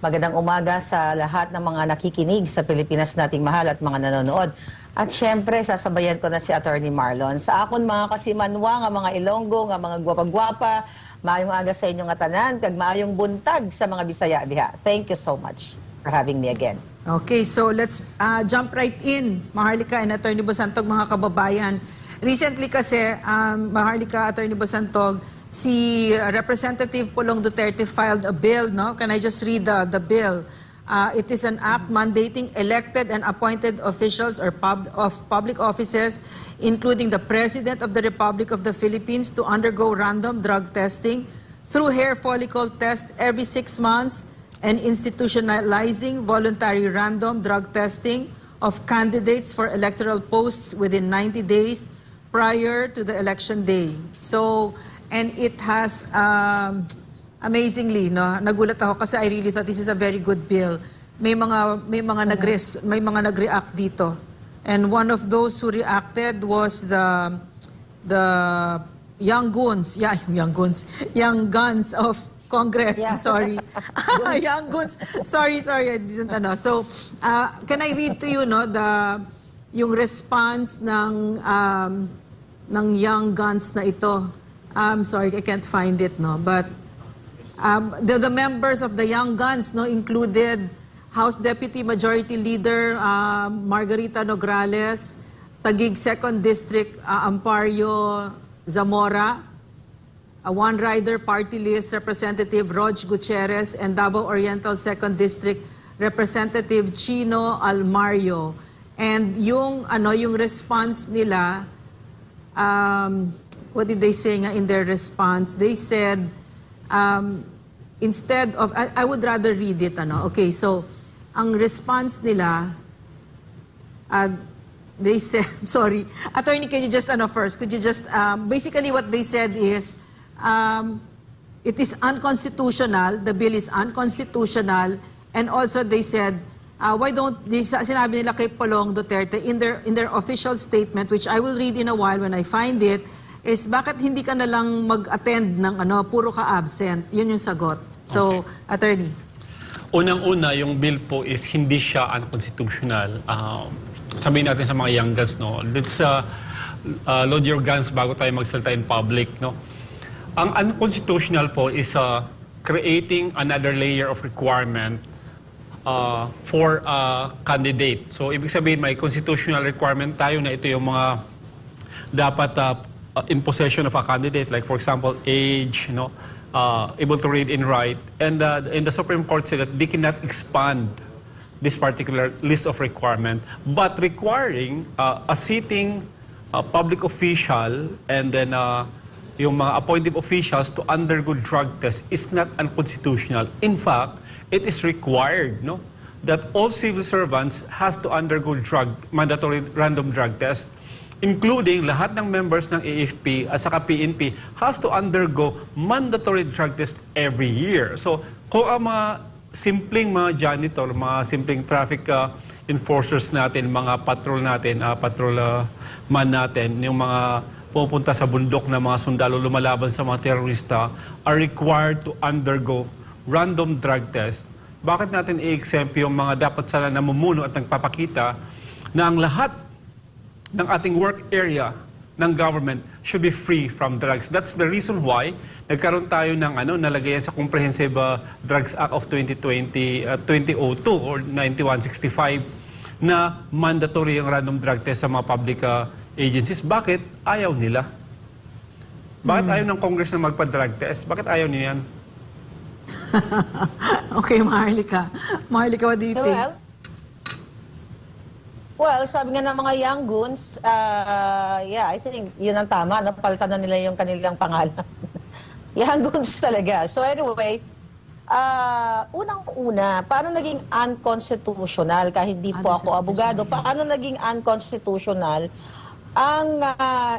Magandang umaga sa lahat ng mga nakikinig sa Pilipinas nating mahal at mga nanonood. At syempre, sasabayan ko na si Attorney Marlon. Sa akon mga kasimanwa, nga mga Ilonggo, nga mga gwapa-gwapa, maayong aga sa inyong atanan, kag maayong buntag sa mga Bisaya diha. Thank you so much for having me again. Okay, so let's jump right in, Maharlika and Attorney Bosantog, mga kababayan. Recently kasi, Maharlika, Attorney Bosantog, si Representative Pulong Duterte filed a bill, no? Can I just read the bill? It is an act mandating elected and appointed officials of public offices, including the President of the Republic of the Philippines, to undergo random drug testing through hair follicle test every 6 months and institutionalizing voluntary random drug testing of candidates for electoral posts within 90 days prior to the election day. So, and it has, amazingly, no, nagulat ako kasi I really thought this is a very good bill. May mga nag-react dito. And one of those who reacted was the young guns of Congress. Yeah. I'm sorry. Young guns. Sorry, I didn't know. So, can I read to you, no, yung response ng young guns na ito? I'm sorry, I can't find it, no, but the members of the Young Guns, no, included House Deputy Majority Leader Margarita Nograles, Taguig 2nd District Ampario Zamora, One Rider Party List Representative Rog Gutierrez, and Davao Oriental 2nd District Representative Chino Almario. And yung response nila, what did they say nga in their response? They said, instead of, I would rather read it, Okay, so, ang response nila, they said, sorry, Attorney, can you just, first, could you just, basically what they said is, it is unconstitutional, the bill is unconstitutional, and also they said, why don't, sinabi nila kay Pulong Duterte in their official statement, which I will read in a while when I find it, is bakit hindi ka na lang mag-attend ng puro ka absent? Yun yung sagot. So, Attorney. Unang-una, yung bill po is hindi siya unconstitutional. Sabihin natin sa mga young guns, no? Let's load your guns bago tayo magsalita in public, no? Ang unconstitutional po is creating another layer of requirement for a candidate. So, ibig sabihin, may constitutional requirement tayo na ito yung mga dapat in possession of a candidate, like for example, age, able to read and write. And the Supreme Court said that they cannot expand this particular list of requirement, but requiring a sitting public official and then yung mga appointed officials to undergo drug test is not unconstitutional. In fact, it is required, that all civil servants has to undergo mandatory random drug test, including lahat ng members ng AFP at saka PNP has to undergo mandatory drug test every year. So, kung ang mga simpleng mga janitor, mga simpleng traffic enforcers natin, mga patrol natin, patrolman natin, yung mga pupunta sa bundok na mga sundalo lumalaban sa mga terorista are required to undergo random drug test. Bakit natin i-exempt yung mga dapat sana namumuno at nagpapakita na ang lahat ng ating work area ng government should be free from drugs. That's the reason why nagkaroon tayo ng nalagay sa Comprehensive Drugs Act of 2002 or 9165 na mandatory yung random drug test sa mga public agencies. Bakit? Ayaw nila. Bakit ayaw ng Congress na magpa-drug test? Bakit ayaw niya yan? Okay, Maharlika. Maharlika, what do you think? Well, sabi nga ng mga young goons, I think yun ang tama. Napalitan na nila yung kanilang pangalan. Young goons talaga. So anyway, unang-una, paano naging unconstitutional, kahit hindi po ako abogado, paano naging unconstitutional ang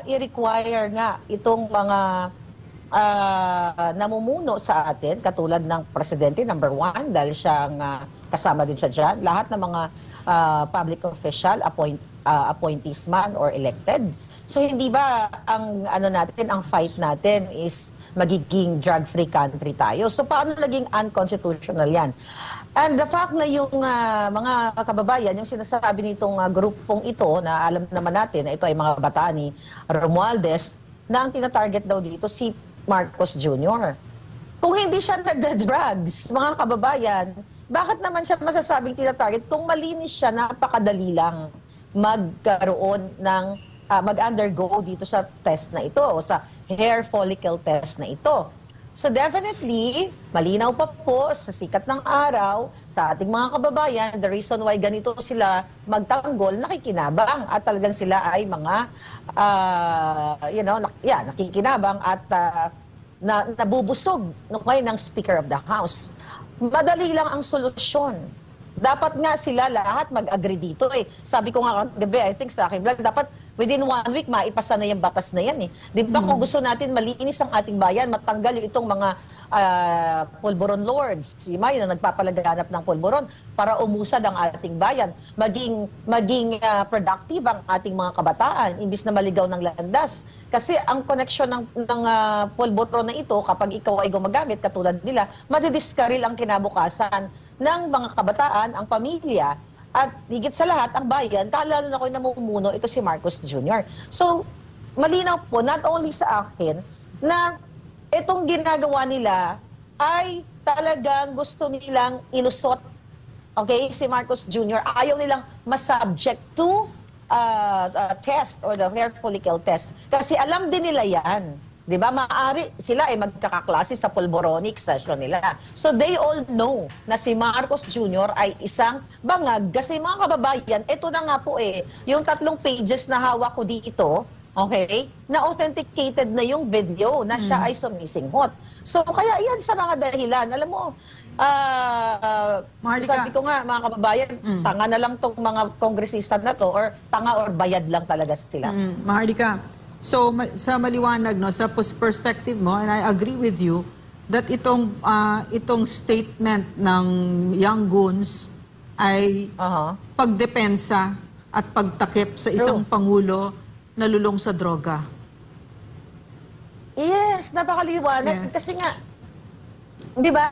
i-require nga itong mga namumuno sa atin, katulad ng presidente, number one, dahil siyang kasama din siya dyan, lahat ng mga public official, appointees man or elected. So hindi ba ang ang fight natin is magiging drug-free country tayo? So paano naging unconstitutional yan? And the fact na yung mga kababayan, yung sinasabi nitong grupong ito, na alam naman natin na ito ay mga bata ni Romualdez, na ang tinatarget daw dito si Marcos Jr. Kung hindi siya nagda-drugs, mga kababayan, bakit naman siya masasabing tinatarget kung malinis siya, napakadali lang magkaroon ng mag-undergo dito sa test na ito o sa hair follicle test na ito. So definitely, malinaw pa po sa sikat ng araw sa ating mga kababayan, the reason why ganito sila magtanggol, nakikinabang at talagang sila ay mga, nakikinabang at nabubusog ng Speaker of the House. Madali lang ang solusyon. Dapat nga sila lahat mag-agree dito eh. Sabi ko nga gabi, I think sa akin, dapat within 1 week, maipasa na yung batas na yan eh. Di ba kung gusto natin malinis ang ating bayan, matanggal yung itong mga pulburon lords, yung na nagpapalaganap ng pulburon para umusad ang ating bayan, maging productive ang ating mga kabataan, imbis na maligaw ng landas. Kasi ang connection ng pulburon na ito, kapag ikaw ay gumagamit, katulad nila, madidiskaril ang kinabukasan ng mga kabataan, ang pamilya, at higit sa lahat, ang bayan, lalo na ko namumuno, ito si Marcos Jr. So, malinaw po, not only sa akin, na itong ginagawa nila ay talagang gusto nilang ilusot, okay, si Marcos Jr. Ayaw nilang masubject to test or the hair follicle test. Kasi alam din nila yan. Di ba? Maaari sila ay magkakaklase sa pulboronic session nila. So they all know na si Marcos Jr. ay isang bangag. Kasi mga kababayan, ito na nga po yung 3 pages na hawak ko dito, okay, na authenticated na yung video na siya ay sumisinghot. So kaya yan sa mga dahilan. Alam mo, sabi ko nga mga kababayan, tanga na lang tong mga kongresista na to or tanga or bayad lang talaga sila. Maharlika, so sa maliwanag, sa perspective mo, and I agree with you, that itong statement ng young goons ay pagdepensa at pagtakip sa isang pangulo na lulong sa droga. Yes, napakaliwanag. Yes. Kasi nga, di ba,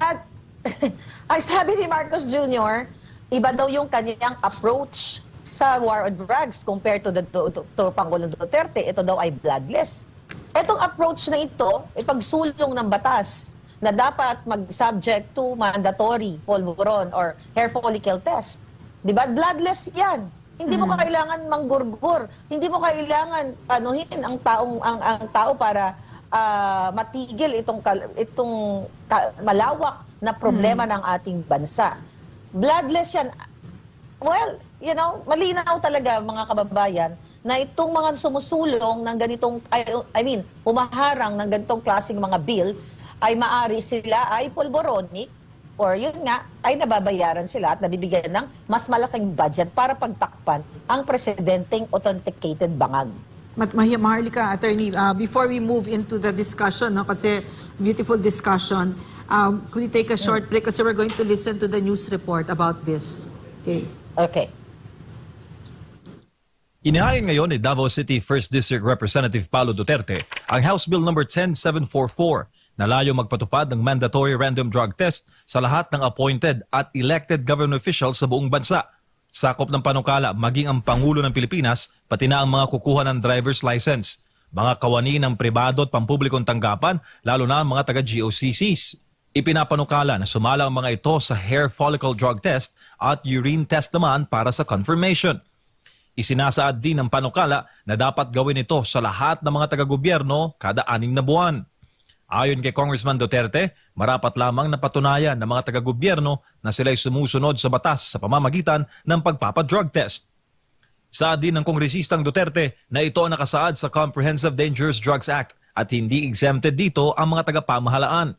ang sabi ni Marcos Jr., iba daw yung kanyang approach sa war on drugs compared to Pangulong Duterte. Ito daw ay bloodless. Itong approach na ito, ipagsulong ng batas na dapat mag-subject to mandatory polvoron or hair follicle test. Di ba? Bloodless yan. Hindi mo kailangan manggurgur. Hindi mo kailangan panuhin ang tao para matigil itong malawak na problema ng ating bansa. Bloodless yan. Well, malinaw talaga mga kababayan na itong mga sumusulong ng ganitong, humaharang ng ganitong klaseng mga bill ay maari sila ay polboronic or yun nga, ay nababayaran sila at nabibigyan ng mas malaking budget para pagtakpan ang presidenteng authenticated bangag. Maharlika, Attorney, before we move into the discussion, kasi beautiful discussion, could you take a short break kasi we're going to listen to the news report about this. Okay. Inihain ngayon ni Davao City 1st District Representative Paulo Duterte ang House Bill No. 10744 na layo magpatupad ng mandatory random drug test sa lahat ng appointed at elected government officials sa buong bansa. Sakop ng panukala maging ang Pangulo ng Pilipinas pati na ang mga kukuha ng driver's license, mga kawani ng pribado at pampublikong tanggapan lalo na ang mga taga-GOCCs. Ipinapanukala na sumala ang mga ito sa hair follicle drug test at urine test naman para sa confirmation. Isinasaad din ng panukala na dapat gawin ito sa lahat ng mga taga-gobyerno kada 6 na buwan. Ayon kay Congressman Duterte, marapat lamang na patunayan ng mga taga-gobyerno na sila'y sumusunod sa batas sa pamamagitan ng pagpapadrug test. Saad din ng Kongresistang Duterte na ito ang nakasaad sa Comprehensive Dangerous Drugs Act at hindi exempted dito ang mga taga-pamahalaan.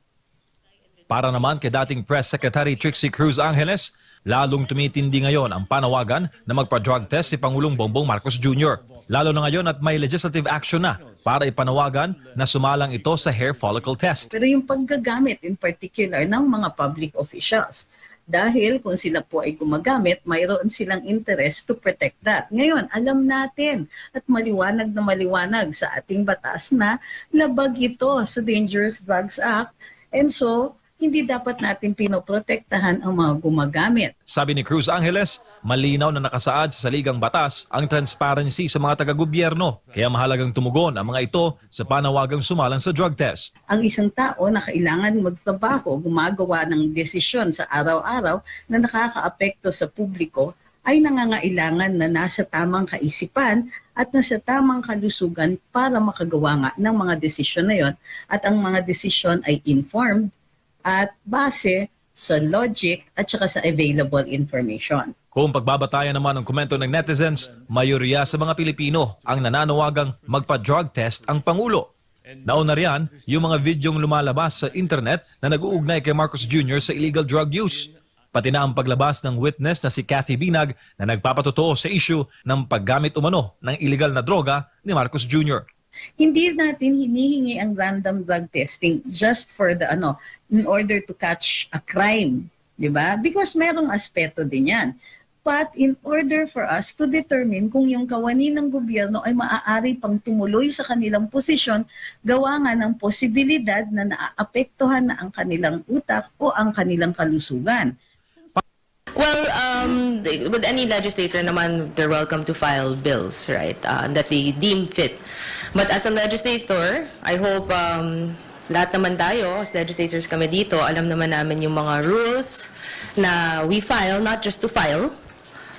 Para naman kay dating Press Secretary Trixie Cruz Angeles, lalong tumitindi ngayon ang panawagan na magpa-drug test si Pangulong Bongbong Marcos Jr. Lalo na ngayon at may legislative action na para ipanawagan na sumalang ito sa hair follicle test. Pero yung paggagamit in particular ng mga public officials, dahil kung sila po ay gumagamit, mayroon silang interest to protect that. Ngayon, alam natin at maliwanag na maliwanag sa ating batas na labag ito sa Dangerous Drugs Act, and so hindi dapat natin pinoprotektahan ang mga gumagamit. Sabi ni Cruz Angeles, malinaw na nakasaad sa saligang batas ang transparency sa mga taga-gobyerno, kaya mahalagang tumugon ang mga ito sa panawagang sumalang sa drug test. Ang isang tao na kailangan magtrabaho, gumagawa ng desisyon sa araw-araw na nakakaapekto sa publiko, ay nangangailangan na nasa tamang kaisipan at nasa tamang kalusugan para makagawa nga ng mga desisyon na yon, at ang mga desisyon ay informed at base sa logic at saka sa available information. Kung pagbabatayan naman ng komento ng netizens, mayoriya sa mga Pilipino ang nananawagang magpa-drug test ang Pangulo. Nauna riyan, yung mga videong lumalabas sa internet na nag-uugnay kay Marcos Jr. sa illegal drug use. Pati na ang paglabas ng witness na si Cathy Binag na nagpapatotoo sa issue ng paggamit umano ng illegal na droga ni Marcos Jr. Hindi natin hinihingi ang random drug testing just for the in order to catch a crime, di ba? Because merong aspeto din yan. But in order for us to determine kung yung kawani ng gobyerno ay maaari pang tumuloy sa kanilang posisyon, gawa nga ng posibilidad na naaapektuhan na ang kanilang utak o ang kanilang kalusugan. Well, with any legislator naman, they're welcome to file bills, right, that they deem fit. But as a legislator, I hope lahat naman tayo, as legislators kami dito, alam naman namin yung mga rules na we file, not just to file,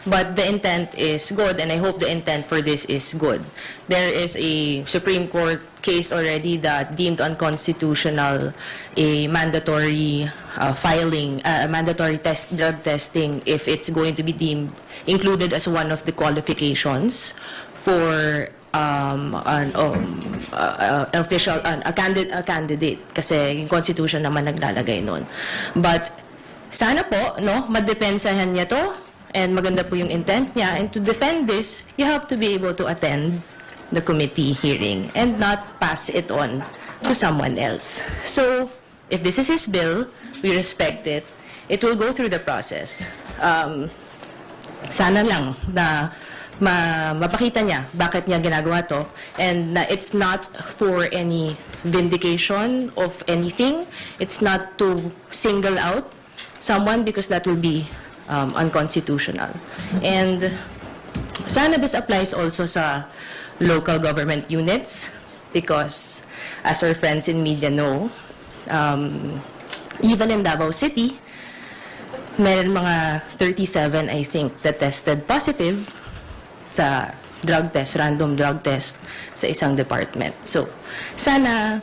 but the intent is good, and I hope the intent for this is good. There is a Supreme Court case already that deemed unconstitutional a mandatory filing, mandatory drug testing if it's going to be deemed included as one of the qualifications for an official, a candidate, kasi yung Constitution naman naglalagay nun. But sana po, madepensahan niya to, and maganda po yung intent niya, and to defend this, you have to be able to attend the committee hearing and not pass it on to someone else. So, if this is his bill, we respect it. It will go through the process. Sana lang na mapakita niya bakit niya ginagawa to, and it's not for any vindication of anything. It's not to single out someone because that will be unconstitutional. And sana this applies also sa local government units, because as our friends in media know, even in Davao City, meron mga 37, I think, that tested positive sa drug test, random drug test sa isang department. So, sana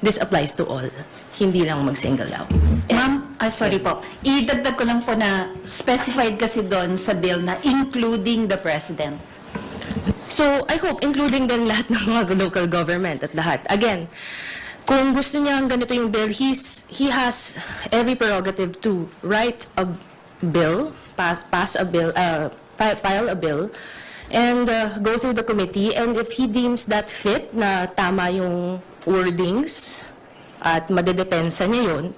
this applies to all, hindi lang mag-single out. Ma'am, sorry po. Idagdag ko lang po na specified kasi doon sa bill na including the president. So, I hope including din lahat ng mga local government at lahat. Again, kung gusto niya ganito yung bill, he has every prerogative to write a bill, pass a bill, file a bill, and go through the committee. And if he deems that fit, na tama yung wordings at madedepensa niya yun,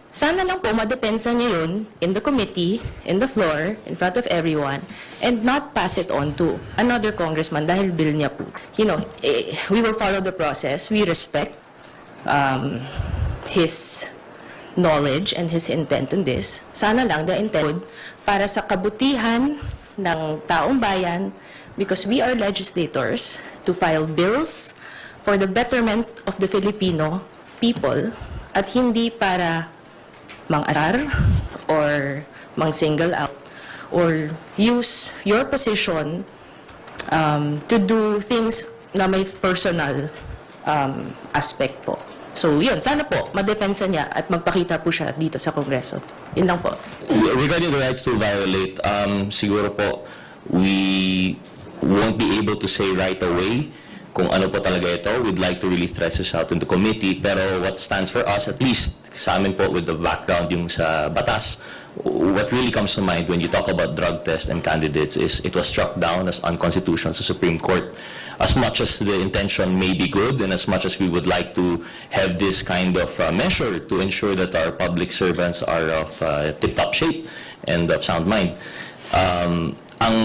sana lang po madepensa niya yun in the committee, in the floor, in front of everyone, and not pass it on to another congressman dahil bill niya po. You know, we will follow the process. We respect his knowledge and his intent on this. Sana lang the intent para sa kabutihan ng taong bayan, because we are legislators to file bills for the betterment of the Filipino people at hindi para mang-asar or mang-single out or use your position to do things na may personal aspect po. So yun, sana po madepensa niya at magpakita po siya dito sa Kongreso. Yun lang po. Regarding the rights to violate, siguro po we won't be able to say right away kung ano po talaga ito. We'd like to really thresh this out in the committee, pero what stands for us, at least sa amin po with the background yung sa batas, what really comes to mind when you talk about drug tests and candidates is it was struck down as unconstitutional sa Supreme Court. As much as the intention may be good and as much as we would like to have this kind of measure to ensure that our public servants are of tip-top shape and of sound mind, ang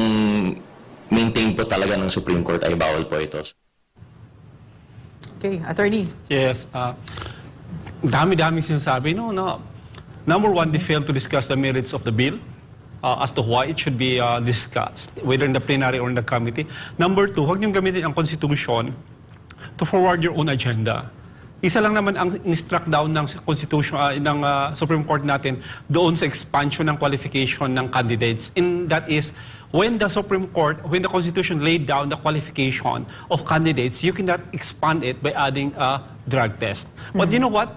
maintain po talaga ng Supreme Court ay bawal po ito. Okay, attorney. Yes, dami-daming sinasabi, no? Number one, they failed to discuss the merits of the bill as to why it should be discussed, whether in the plenary or in the committee. Number two, huwag niyong gamitin ang Constitution to forward your own agenda. Isa lang naman ang in-struck down ng Constitution, ng Supreme Court natin doon sa expansion ng qualification ng candidates. And that is, when the Supreme Court, when the Constitution laid down the qualification of candidates, you cannot expand it by adding a drug test. But you know what?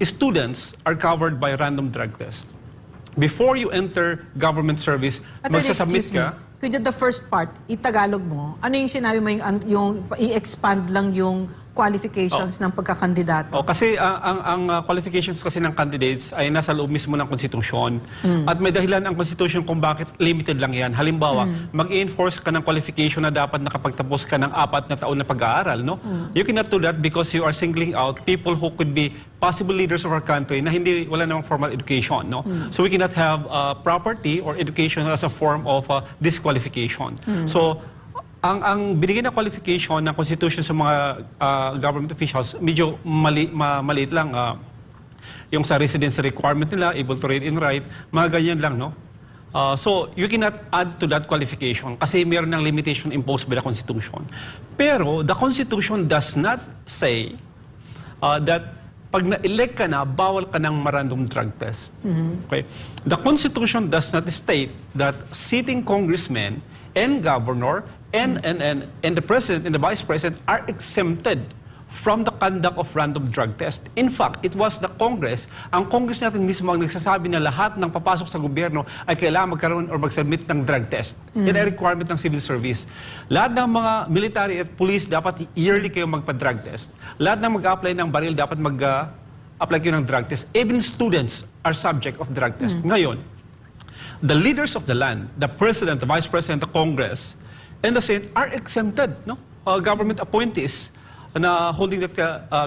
Students are covered by random drug test. Before you enter government service, magsasubmit ka. Could you, the first part, itagalog mo, ano yung sinabi mo yung i-expand lang yung qualifications ng pagkakandidato? Kasi ang qualifications kasi ng candidates ay nasa loob mismo ng Constitution. At may dahilan ang Constitution kung bakit limited lang yan. Halimbawa, mag-enforce ka ng qualification na dapat nakapagtapos ka ng 4 na taon na pag-aaral. No? You cannot do that because you are singling out people who could be possible leaders of our country na wala namang formal education. No? So we cannot have property or education as a form of disqualification. So, ang binigyan na qualification ng Constitution sa mga government officials, medyo maliit lang. Yung sa residency requirement nila, able to read and write, mga ganyan lang, no? So, you cannot add to that qualification kasi mayroon ng limitation imposed by the Constitution. Pero, the Constitution does not say that pag na-elect ka na, bawal ka ng random drug test. Okay? The Constitution does not state that sitting congressmen and governor and the president and the vice president are exempted from the conduct of random drug test. In fact, it was the Congress, ang Congress natin mismo ang nagsasabi na lahat ng papasok sa gobyerno ay kailangan magkaroon or mag-submit ng drug test. Yan ay requirement ng civil service. Lahat ng mga military at police dapat yearly kayo magpa-drug test. Lahat ng mag-apply ng baril dapat mag-apply kayo ng drug test. Even students are subject of drug test. Ngayon, the leaders of the land, the president, the vice president, the Congress, and the Senate are exempted. No? Government appointees na holding that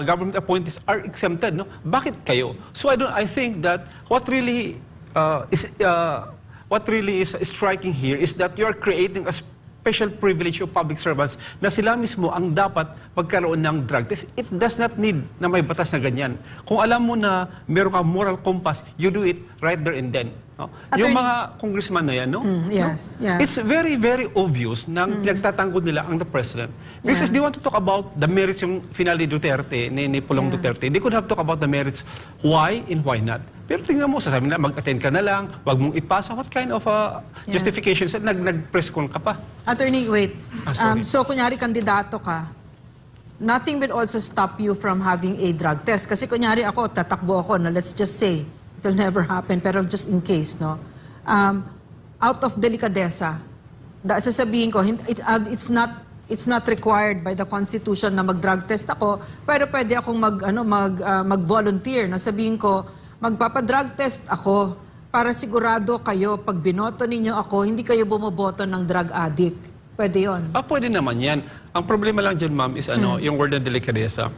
government appointees are exempted. No? Bakit kayo? So I think that what really is striking here is that you are creating a special privilege of public servants na sila mismo ang dapat magkaroon ng drug test. It does not need na may batas na ganyan. Kung alam mo na meron kang moral compass, you do it right there and then. No? Yung mga congressman na yan, no? Yes, no? yeah. It's very, very obvious na pinagtatanggol nila ang the president. Because they want to talk about the merits yung finale Duterte, ni Pulong Duterte. They could have talked about the merits, why and why not. Pero tingnan mo, sasabihin na mag-attend ka na lang, wag mong ipasa. What kind of justifications? Nag-press con ka pa. Attorney, wait. Sorry. So, kunyari, kandidato ka, nothing will also stop you from having a drug test. Kasi kunyari ako, tatakbo ako, no? Let's just say, it will never happen, pero just in case, no? Out of delikadesa, sasabihin ko, it's not required by the Constitution na mag-drug test ako, pero pwede akong mag-volunteer na sabihin ko, magpapa-drug test ako para sigurado kayo, pag binoto ninyo ako, hindi kayo bumoboto ng drug addict. Pwede yun. Pwede naman yan. Ang problema lang dyan, ma'am, is yung word na delikadesa.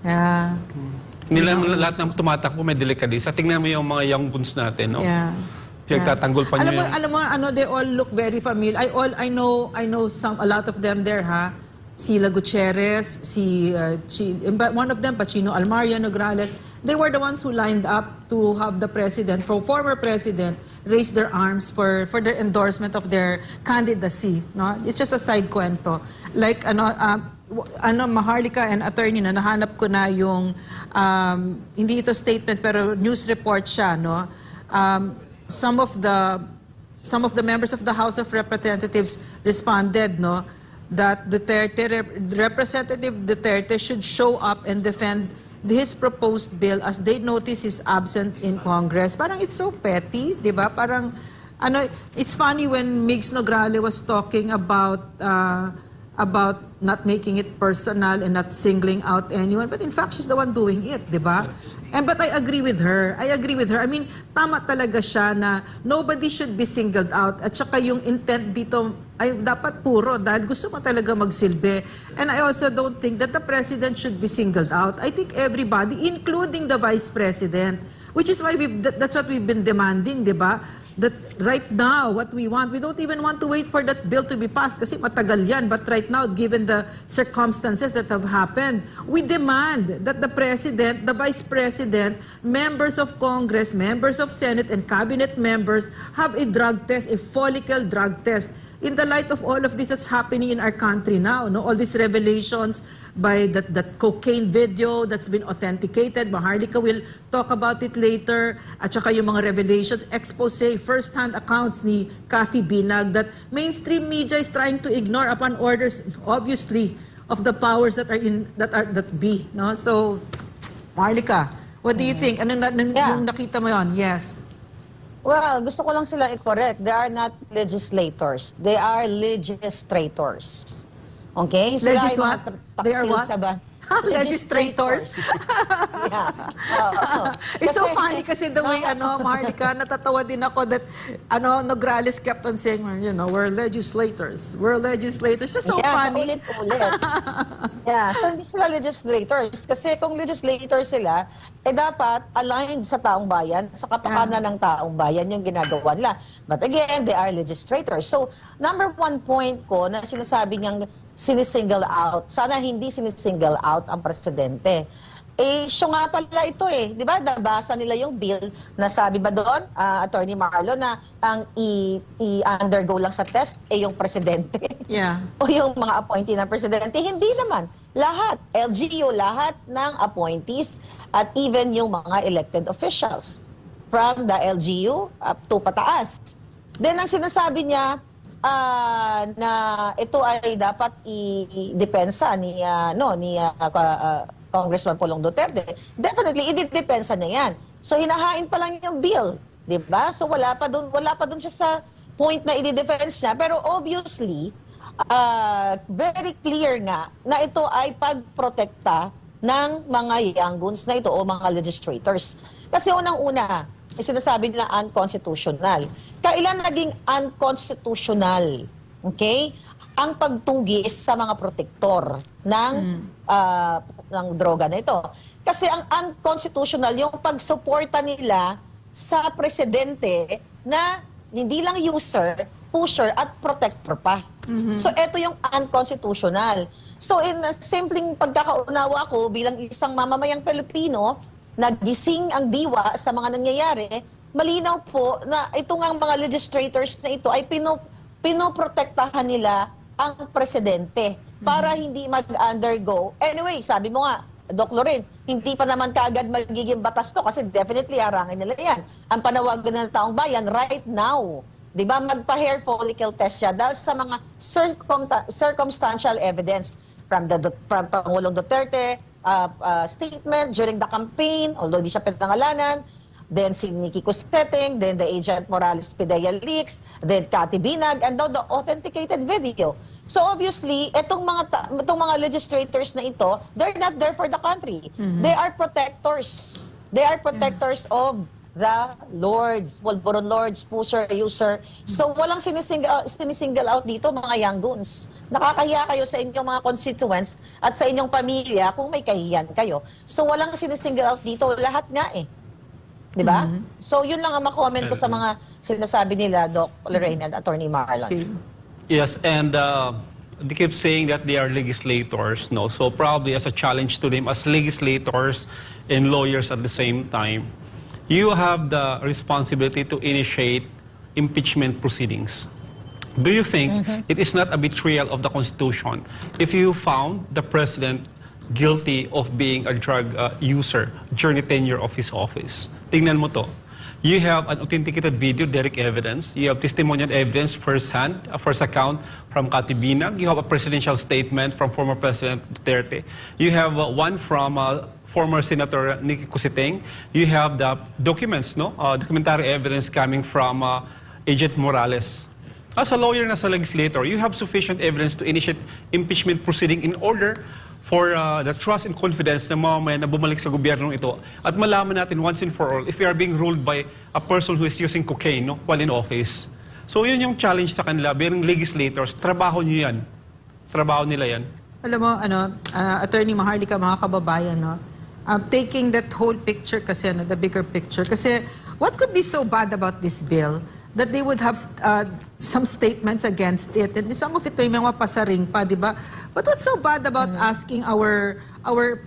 Yeah. Lahat ng tumatakbo may delikadesa. Tingnan mo yung mga young guns natin, no? Yeah. Pinagtatanggol pa niyo. Alam mo, they all look very familiar. I know a lot of them there, ha? Sila Gutierrez, one of them, Pachino Almaria, Nograles, they were the ones who lined up to have the president, former president, raise their arms for their endorsement of their candidacy. No? It's just a side kwento. Like, Maharlika and attorney na nahanap ko na yung, hindi ito statement, pero news report siya, no? Some of the members of the House of Representatives responded, no, that Representative Duterte should show up and defend his proposed bill as they notice he's absent in Congress. Parang it's so petty, di ba? Parang, it's funny when Migs Nograles was talking about not making it personal and not singling out anyone, but in fact, she's the one doing it, di ba? But I agree with her. I mean, tama talaga siya na nobody should be singled out. At saka yung intent dito ay dapat puro dahil gusto mo talaga magsilbi. And I also don't think that the president should be singled out. I think everybody, including the vice president, which is why that's what we've been demanding, di ba? That right now, what we want, we don't even want to wait for that bill to be passed kasi matagal yan. But right now, given the circumstances that have happened, we demand that the president, the vice president, members of Congress, members of Senate, and cabinet members have a drug test, a follicle drug test. In the light of all of this that's happening in our country now, no, all these revelations by that cocaine video that's been authenticated, Maharlika will talk about it later, at saka yung mga revelations, expose, first-hand accounts ni Cathy Binag that mainstream media is trying to ignore upon orders, obviously, of the powers that be, no? So, Maharlika, what do you think? Anong nakita mo yon? Yes. Well, gusto ko lang silang i-correct. They are not legislators. They are legistrators. Okay? Sila ay mga They are what? Legistrators. Yeah. It's so funny kasi the way, Maharlika, natatawa din ako that, Nograles kept on saying, we're legislators. We're legislators. It's so funny. Ulit-ulit. Yeah, so hindi sila legislators. Kasi kung legislators sila, dapat aligned sa taong bayan, sa kapakanan ng taong bayan yung ginagawa nila. But again, they are legistrators. So, number one point ko na sinasabi niyang sinisingle out. Sana hindi sinisingle out ang presidente. Siya nga pala ito Di ba? Nabasa nila yung bill na sabi ba doon, Attorney Marlon, na ang i-undergo lang sa test yung presidente. Yeah. O yung mga appointee ng presidente. Hindi naman. Lahat. LGU, lahat ng appointees at even yung mga elected officials. From the LGU up to pataas. Then ang sinasabi niya, na ito ay dapat i-depensa ni Congressman Pulong Duterte. Definitely i-depensa niya yan. So hinahain pa lang yung bill, 'di ba? So wala pa doon siya sa point na i-defense niya, pero obviously very clear nga na ito ay pagprotekta ng mga young guns na ito o mga legislators. Kasi unang-una, sinasabi nila unconstitutional. Kailan naging unconstitutional? Okay? Ang pagtugis sa mga protektor ng droga na ito. Kasi ang unconstitutional yung pagsuporta nila sa presidente na hindi lang user, pusher at protector pa. So ito yung unconstitutional. So in a simpleng pagkakaunawa ko bilang isang mamamayang Pilipino, nagising ang diwa sa mga nangyayari, malinaw po na ito nga mga legislators na ito ay pinoprotektahan nila ang presidente para hindi mag-undergo. Anyway, sabi mo nga, Doc Loren, hindi pa naman kaagad magiging batas to kasi definitely harangin nila yan. Ang panawagan ng taong bayan right now, di ba, magpa-hair follicle test siya dahil sa mga circumstantial evidence from Pangulong Duterte statement during the campaign, although di siya pinangalanan, then si Nikki Cuseteng, then the Agent Morales Pidea leaks, then Cathy Binag, and now the authenticated video. So obviously, itong mga legislators na ito, they're not there for the country. They are protectors. They are protectors of the lords, Pulburon lords, pusher, user. So walang sinisingle out dito mga young goons. Nakakahiya kayo sa inyong mga constituents at sa inyong pamilya kung may kahiyan kayo. So walang sinisingle out dito, lahat nga eh. Diba? So yun lang ang makomment ko sa mga sinasabi nila, Doc Lorraine and Attorney Marlon. Okay. Yes, and they keep saying that they are legislators, no? So probably as a challenge to them as legislators and lawyers at the same time, you have the responsibility to initiate impeachment proceedings. Do you think it is not a betrayal of the Constitution if you found the President guilty of being a drug user during the tenure of his office? Tingnan mo to. You have an authenticated video, direct evidence. You have testimonial evidence first-hand, first account from Cathy Binag. You have a presidential statement from former President Duterte. You have one from former Senator Nikki Cuseteng. You have the documents, no? Documentary evidence coming from Agent Morales. As a lawyer and as a legislator, you have sufficient evidence to initiate impeachment proceeding in order for the trust and confidence ng mga mamayan na bumalik sa gobyernong ito at malaman natin once and for all if we are being ruled by a person who is using cocaine, no, while in office. So yun yung challenge sa kanila, being legislators, trabaho nyo yan. Trabaho nila yan. Alam mo, Attorney Maharlika, mga kababayan, no? Taking that whole picture kasi, the bigger picture, kasi what could be so bad about this bill that they would have some statements against it. And some of it may mga pasaring pa, di ba? But what's so bad about asking our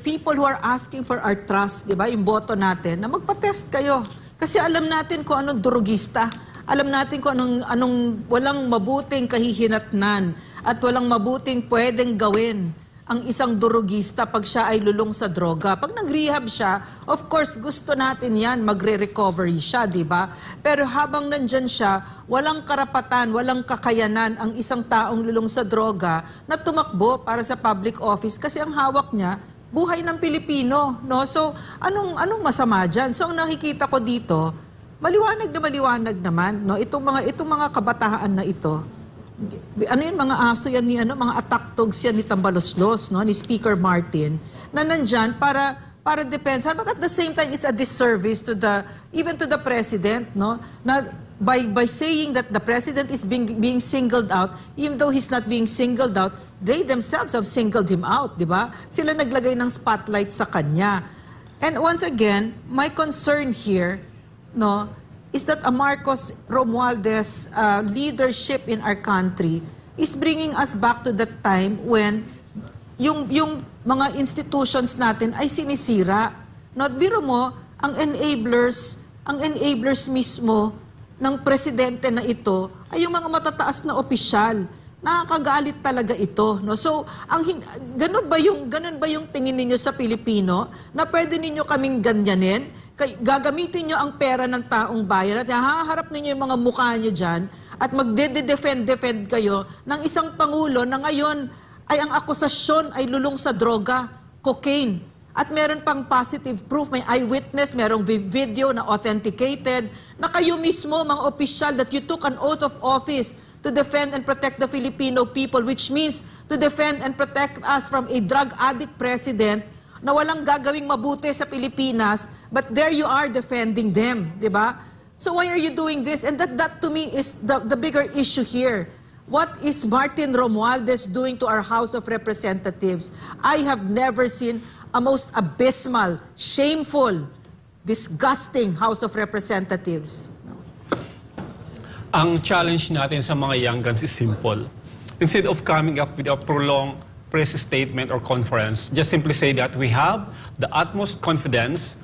people who are asking for our trust, di ba? Yung boto natin, na magpa-test kayo. Kasi alam natin kung anong drugista. Alam natin kung anong walang mabuting kahihinatnan at walang mabuting pwedeng gawin ang isang durugista pag siya ay lulong sa droga. Pag nag-rehab siya, of course, gusto natin yan, magre-recovery siya, di ba? Pero habang nandyan siya, walang karapatan, walang kakayanan ang isang taong lulong sa droga na tumakbo para sa public office kasi ang hawak niya, buhay ng Pilipino, no? So, anong masama dyan? So, ang nakikita ko dito, maliwanag naman, no? Itong mga kabataan na ito, ano yun, mga aso yan ni mga attack dogs yan ni Tambaloslos, no, ni Speaker Martin, na nandyan para depensa, but at the same time it's a disservice to even to the president, no, na by saying that the president is being singled out, even though he's not being singled out, they themselves have singled him out, di ba? Sila naglagay ng spotlight sa kanya. And once again, my concern here, no, is that a Marcos Romualdez leadership in our country is bringing us back to that time when yung mga institutions natin ay sinisira. Not biro mo, ang enablers mismo ng presidente na ito ay yung mga matataas na opisyal. Nakakagalit talaga ito, no? So, ganun ba yung tingin ninyo sa Pilipino na pwede ninyo kaming ganyanin? Gagamitin nyo ang pera ng taong bayan at haharap ninyo yung mga mukha nyo dyan at magde-defend kayo ng isang pangulo na ngayon ay ang akusasyon ay lulong sa droga, cocaine. At meron pang positive proof, may eyewitness, merong video na authenticated, na kayo mismo, mga opisyal, that you took an oath of office to defend and protect the Filipino people, which means to defend and protect us from a drug addict president na walang gagawing mabuti sa Pilipinas, but there you are defending them, di ba? So why are you doing this? And that to me is the bigger issue here. What is Martin Romualdez doing to our House of Representatives? I have never seen a most abysmal, shameful, disgusting House of Representatives. Ang challenge natin sa mga young guns is simple. instead of coming up with a prolonged press statement or conference, just simply say that we have the utmost confidence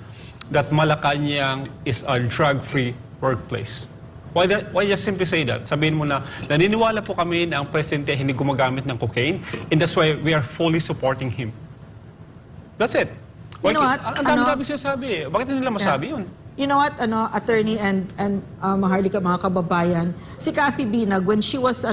that Malacanang is a drug-free workplace. Why just simply say that? Sabihin mo na, naniniwala po kami na ang presidente hindi gumagamit ng cocaine, and that's why we are fully supporting him. That's it. You know what? Ang dami sinasabi eh. Bakit hindi nila masabi yun? You know what, attorney and Maharlika, mga kababayan, si Cathy Binag, when she was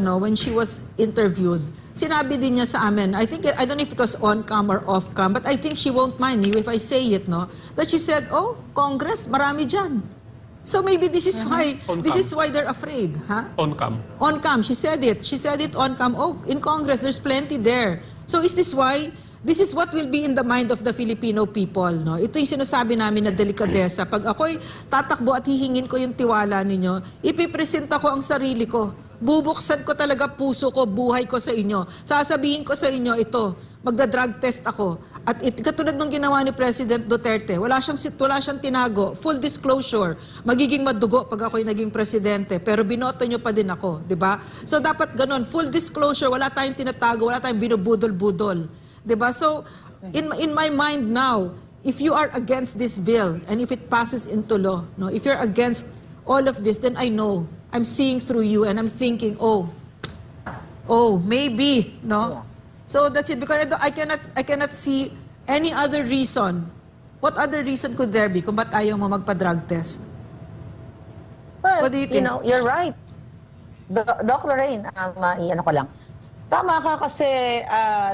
interviewed, sinabi din niya sa amin, I don't know if it was on cam or off cam, but I think she won't mind me if I say it, no? That she said, oh, Congress, marami dyan. So maybe this is why they're afraid, huh? On cam. On cam, she said it on cam. Oh, in Congress, there's plenty there. So is this why? This is what will be in the mind of the Filipino people, no? Ito yung sinasabi namin na delikadesa. Pag ako'y tatakbo at hihingin ko yung tiwala ninyo, ipipresenta ko ang sarili ko. Bubuksan ko talaga puso ko, buhay ko sa inyo. Sasabihin ko sa inyo ito, magda-drug test ako. At katulad ng ginawa ni President Duterte, wala siyang tinago. Full disclosure, magiging madugo pag ako'y naging presidente, pero binoto nyo pa din ako, di ba? So dapat ganun, full disclosure, wala tayong tinatago, wala tayong binubudol-budol. Diba? So, in my mind now, if you are against this bill and if it passes into law, no, if you're against all of this, then I know I'm seeing through you and I'm thinking, oh, maybe, no. So that's it, because I cannot see any other reason. What other reason could there be kung ba't ayaw mo magpa-drug test? Well, What do you think? You're right. Doc Lorraine, ano ko lang. Tama ka kasi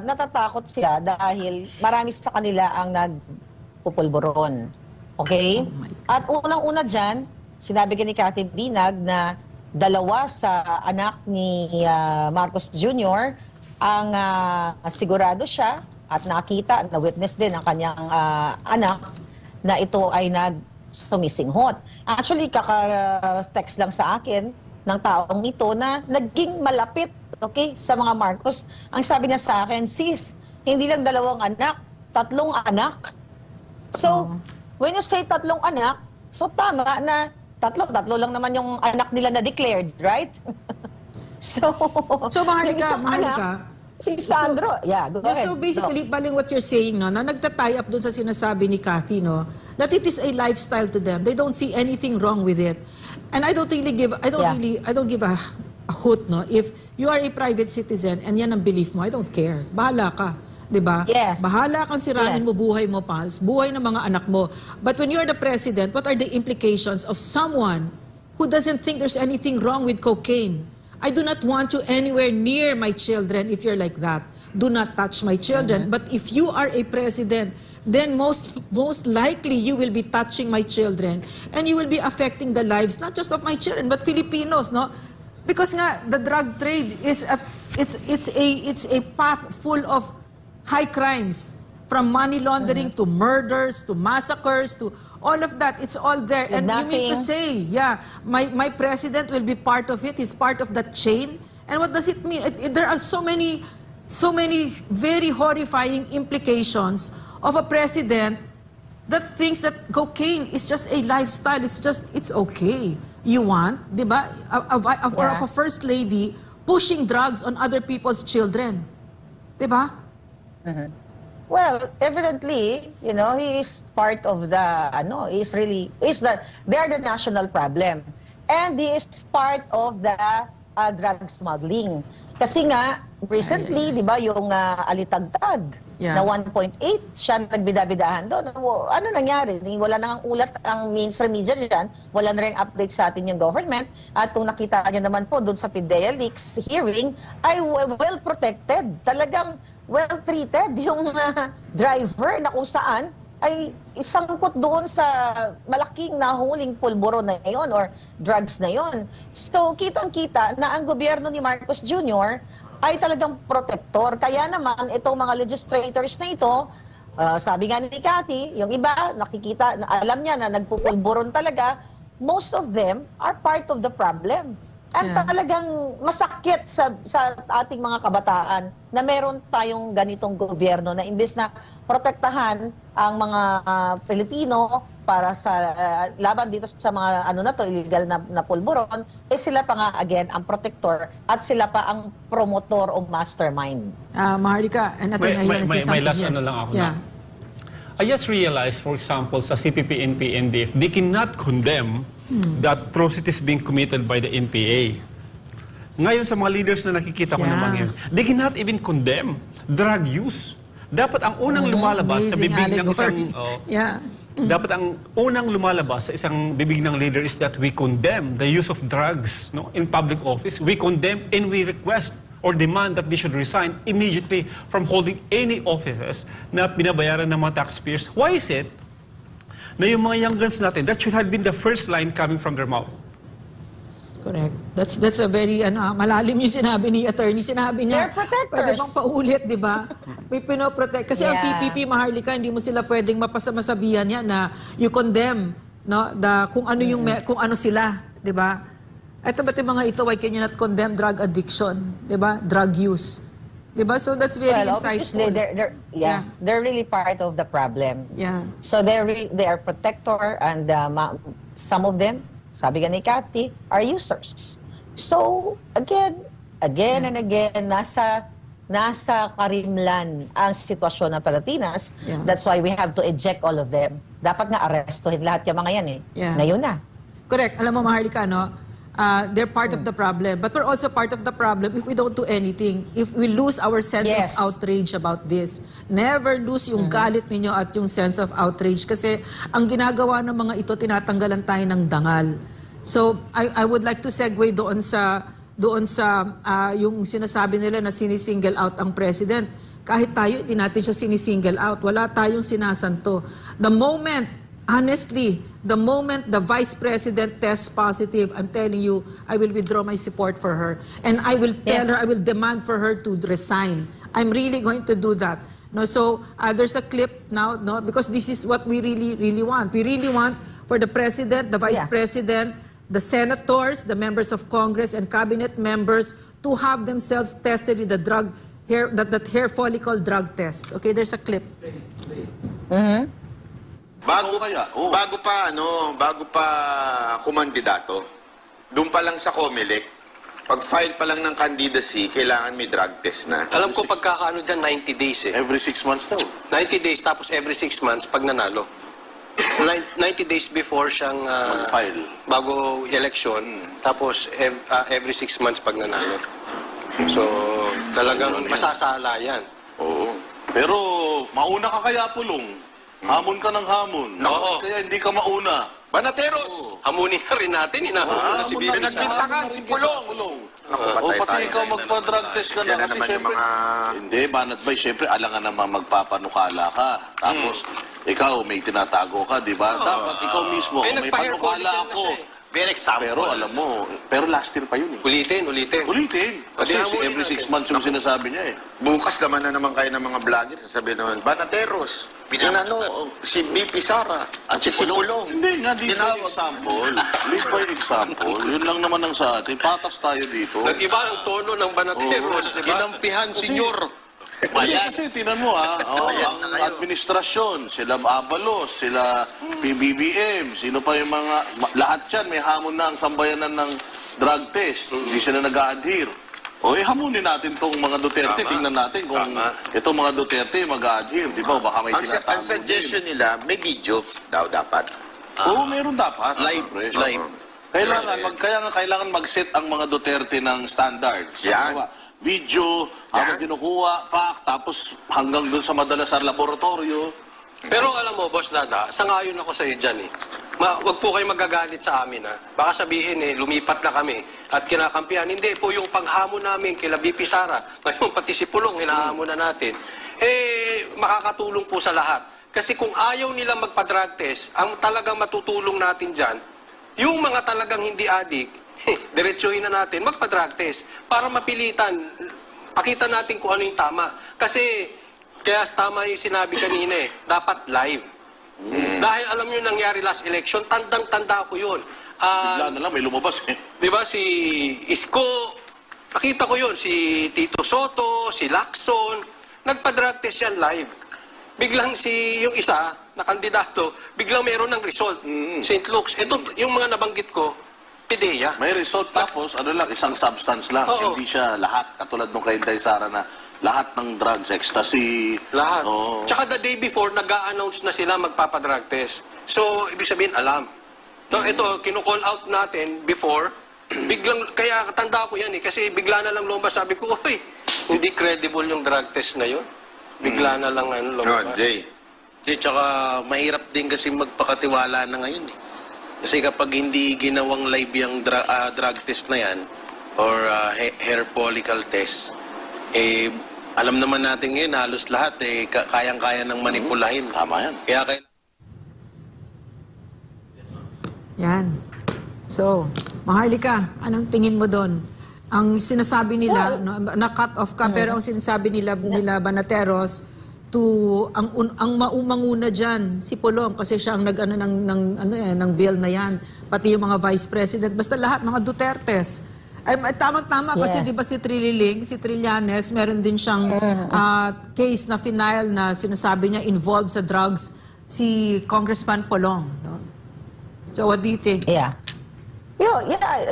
natatakot sila dahil marami sa kanila ang nagpupulburon. Okay? At unang-una dyan, sinabi ni Cathy Binag na 2 sa anak ni Marcos Jr. ang sigurado siya at nakita, na-witness din ang kanyang anak na ito ay nagsumisinghot. Actually, kaka-text lang sa akin ng taong ito na naging malapit, okay, sa mga Marcos. Ang sabi niya sa akin, sis, hindi lang 2 anak, 3 anak. So, when you say 3 anak, so tama na 3 lang naman yung anak nila na declared, right? so Maharlika, si Sandro, go ahead. So basically, baling what you're saying, no, na nagta-tie up dun sa sinasabi ni Cathy, no, that it is a lifestyle to them. They don't see anything wrong with it. And I don't give a hoot, no, if you are a private citizen and yan ang belief mo, I don't care. Bahala ka. Diba? Yes. Bahala kang sirain mo buhay mo pa, buhay ng mga anak mo. But when you're the president, what are the implications of someone who doesn't think there's anything wrong with cocaine? I do not want you anywhere near my children if you're like that. Do not touch my children. But if you are a president, then most likely you will be touching my children and you will be affecting the lives not just of my children but Filipinos, no? Because nga the drug trade is it's a path full of high crimes, from money laundering to murders to massacres to all of that. It's all there. And you mean to say, my president will be part of it. He's part of that chain. And what does it mean? There are so many very horrifying implications of a president that thinks that cocaine is just a lifestyle. It's okay. You want, diba? Of a first lady pushing drugs on other people's children. Diba? Well, evidently, he is part of the, they are the national problem. And he is part of the drug smuggling. Kasi nga, recently, di ba, yung alitagtag na 1.8, siya nagbida-bidahan doon. Ano nangyari? Wala nang ulat ang mainstream media dyan. Wala na rin update sa atin yung government. At kung nakita nyo naman po doon sa PIDEA Leaks hearing, ay well protected. Talagang well-treated yung driver na kung saan ay isangkot doon sa malaking nahuling pulburo na yon or drugs na yon. So, kitang-kita na ang gobyerno ni Marcos Jr. ay talagang protector. Kaya naman, itong mga legislators na ito, sabi nga ni Cathy, yung iba, nakikita, alam niya na nagpupulburon talaga, most of them are part of the problem. At talagang masakit sa ating mga kabataan na meron tayong ganitong gobyerno na imbes na protektahan ang mga Pilipino para sa laban dito sa mga illegal na pulburon, sila pa nga again ang protector at sila pa ang promotor o mastermind. Maharlika, may last lang ako na. I just realized, for example, sa CPP, NP, NDF, they cannot condemn the atrocities being committed by the NPA. Ngayon sa mga leaders na nakikita ko naman ngayon, they cannot even condemn drug use. Dapat ang unang lumalabas sa bibig ng isang... Dapat ang unang lumalabas sa isang bibig ng leader is that we condemn the use of drugs in public office. We condemn and we request or demand that they should resign immediately from holding any offices na binabayaran ng mga taxpayers. Why is it na yung mga young guns natin, that should have been the first line coming from their mouth? Correct. That's a very malalim yung sinabi ni attorney. Sinabi niya, they're protectors. Pwede bang paulit, di ba? May pinoprotect. Kasi ang CPP, Maharlika, hindi mo sila pwedeng masabihan yan na you condemn kung ano sila, di ba? Ito ba't yung mga ito, why can you not condemn drug addiction? Diba? Drug use. Diba? So that's very insightful. They're really part of the problem. Yeah. So they are protector and some of them, sabi nga ni Cathy, are users. So again and again, nasa karimlan ang sitwasyon ng Pilipinas. Yeah. That's why we have to eject all of them. Dapat nga arestuhin lahat yung mga yan eh. Yeah. Ngayon na. Correct. Alam mo, Maharlika, they're part of the problem. But we're also part of the problem if we don't do anything. If we lose our sense of outrage about this. Never lose yung galit ninyo at yung sense of outrage. Kasi ang ginagawa ng mga ito, tinatanggalan tayo ng dangal. So, I would like to segue doon sa yung sinasabi nila na sinisingle out ang president. Kahit tayo, hindi natin siya sinisingle out. Wala tayong sinasanto. Honestly, the moment the Vice President tests positive, I'm telling you, I will withdraw my support for her. And I will tell her, I will demand for her to resign. I'm really going to do that. So there's a clip now, because this is what we really, really want. We really want for the President, the Vice President, the senators, the members of Congress, and cabinet members to have themselves tested with the that hair follicle drug test. Okay, there's a clip. Bago pa kumandidato, doon pa lang sa COMELEC, pag-file pa lang ng candidacy, kailangan may drug test na. Alam ko pagkakaano dyan, 90 days eh. Every 6 months daw. 90 days, tapos every 6 months pag nanalo. 90 days before siyang mag-file. Bago election, tapos every 6 months pag nanalo. So, talagang masasala yan. Oo. Pero, mauna ka kaya pulong? Hamon ka ng hamon. Oo. Kaya hindi ka mauna. Banateros! Hamunin na rin natin, inahamon na si Bibi. Pinagbintangan si Pulong. O pati ikaw magpa-drug test ka na kasi syempre, hindi, Banat Bay, syempre alangan naman magpapanukala ka. Tapos, ikaw may tinatago ka, di ba? Dapat ikaw mismo, may panukala ako. Pero alam mo, pero last year pa yun eh. Ulitin. Kasi every 6 months yung sinasabi niya eh. Bukas naman kayo ng mga vlogger, sasabihin naman, Banateros, si BP Sara, at si Pulong. Hindi nga, lead by example. Yun lang naman ang sa atin. Patas tayo dito. Nag-iba ang tono ng Banateros, di ba? Kinampihan, senyor. Kasi tinan mo ang administrasyon, sila Abalos, sila PBBM, sino pa yung mga, lahat yan may hamon na ang sambayanan ng drug test. Hindi sila nag-a-adhere. Hamunin natin tong mga Duterte. Tingnan natin kung itong mga Duterte mag-a-adhere. Di ba? Baka may tinatago. Ang suggestion nila, may video daw dapat. Oo, meron dapat. Live. Kailangan mag-set ang mga Duterte ng standards. Yan. Video, habang kinukuha, tapos hanggang dun sa madalasar laboratorio. Pero alam mo, Boss Dada, sangayon ako sa iyo dyan eh. Wag po kayo magagalit sa amin ha. Baka sabihin lumipat na kami at kinakampihan. Hindi po yung panghamon namin kila BP Sara, ngayon pati si Pulong, hinahamon na natin. Makakatulong po sa lahat. Kasi kung ayaw nila magpa-drug test, ang talagang matutulong natin dyan, yung mga talagang hindi addict, diretsuhin na natin, magpa-drug test para mapilitan, pakita natin kung ano yung tama. Kasi, kaya tama yung sinabi kanina dapat live. Dahil alam nyo nangyari last election, tandang-tanda ko yun. Bigla na lang, may lumabas eh. Di ba si Isko, nakita ko yun, si Tito Soto, si Lacson, nagpa-drug test yan live. Biglang yung isa na kandidato, biglang meron ng result. St. Luke's. Ito, yung mga nabanggit ko, PDEA. May result tapos, isang substance lang. Oo. Hindi siya lahat. Katulad nung kay Inday Sara na lahat ng drugs, ecstasy. Lahat. Oo. Tsaka the day before, nag-a-announce na sila magpapadrug test. So, ibig sabihin, alam. So, ito, kinu-call out natin before, biglang, kaya tanda ko yan eh, kasi bigla na lang lumabas, sabi ko, uy, hindi credible yung drug test na yun. Bigla na lang lumabas. Jay, tsaka mahirap din kasi magpakatiwala na ngayon eh. Kasi kapag hindi ginawang live yung drug test na yan, or hair follicle test, alam naman natin ngayon, halos lahat kayang-kaya ng manipulahin. Tama yan. Kaya Yan. So, Maharlika, anong tingin mo doon? Ang sinasabi nila, na-cut off ka, pero ang sinasabi nila Banateros, ang maumanguna dyan, si Pulong, kasi siya ang nag-ano ng bill na yan, pati yung mga vice president, basta lahat, mga Dutertes. Tama-tama kasi di ba si Trillanes, meron din siyang case na final na sinasabi niya involved sa drugs si Congressman Pulong. No? So what do you think? Yeah,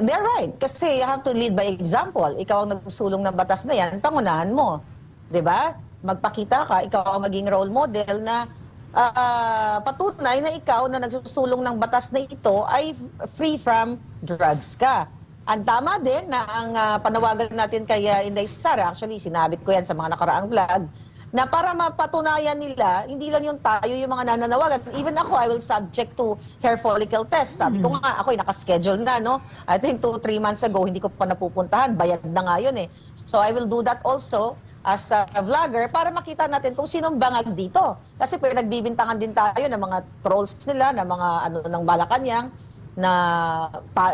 they're right. Kasi you have to lead by example. Ikaw ang nagsulong ng batas na yan, pangunahan mo. Di ba? Magpakita ka, ikaw ang maging role model na patunay na ikaw na nagsusulong ng batas na ito ay free from drugs ka. Ang tama din na ang panawagan natin kay Inday Sara, actually sinabi ko yan sa mga nakaraang vlog, na para mapatunayan nila, hindi lang yung tayo yung mga nananawagan. Even ako, I will subject to hair follicle test. Sabi ko nga, ako'y nakaschedule na, no? I think 2-3 months ago, hindi ko pa napupuntahan. Bayad na nga yun eh. So I will do that also as a vlogger para makita natin kung sinong bangag dito. Kasi nagbibintangan din tayo ng mga trolls nila, ng mga ng Malacanang, na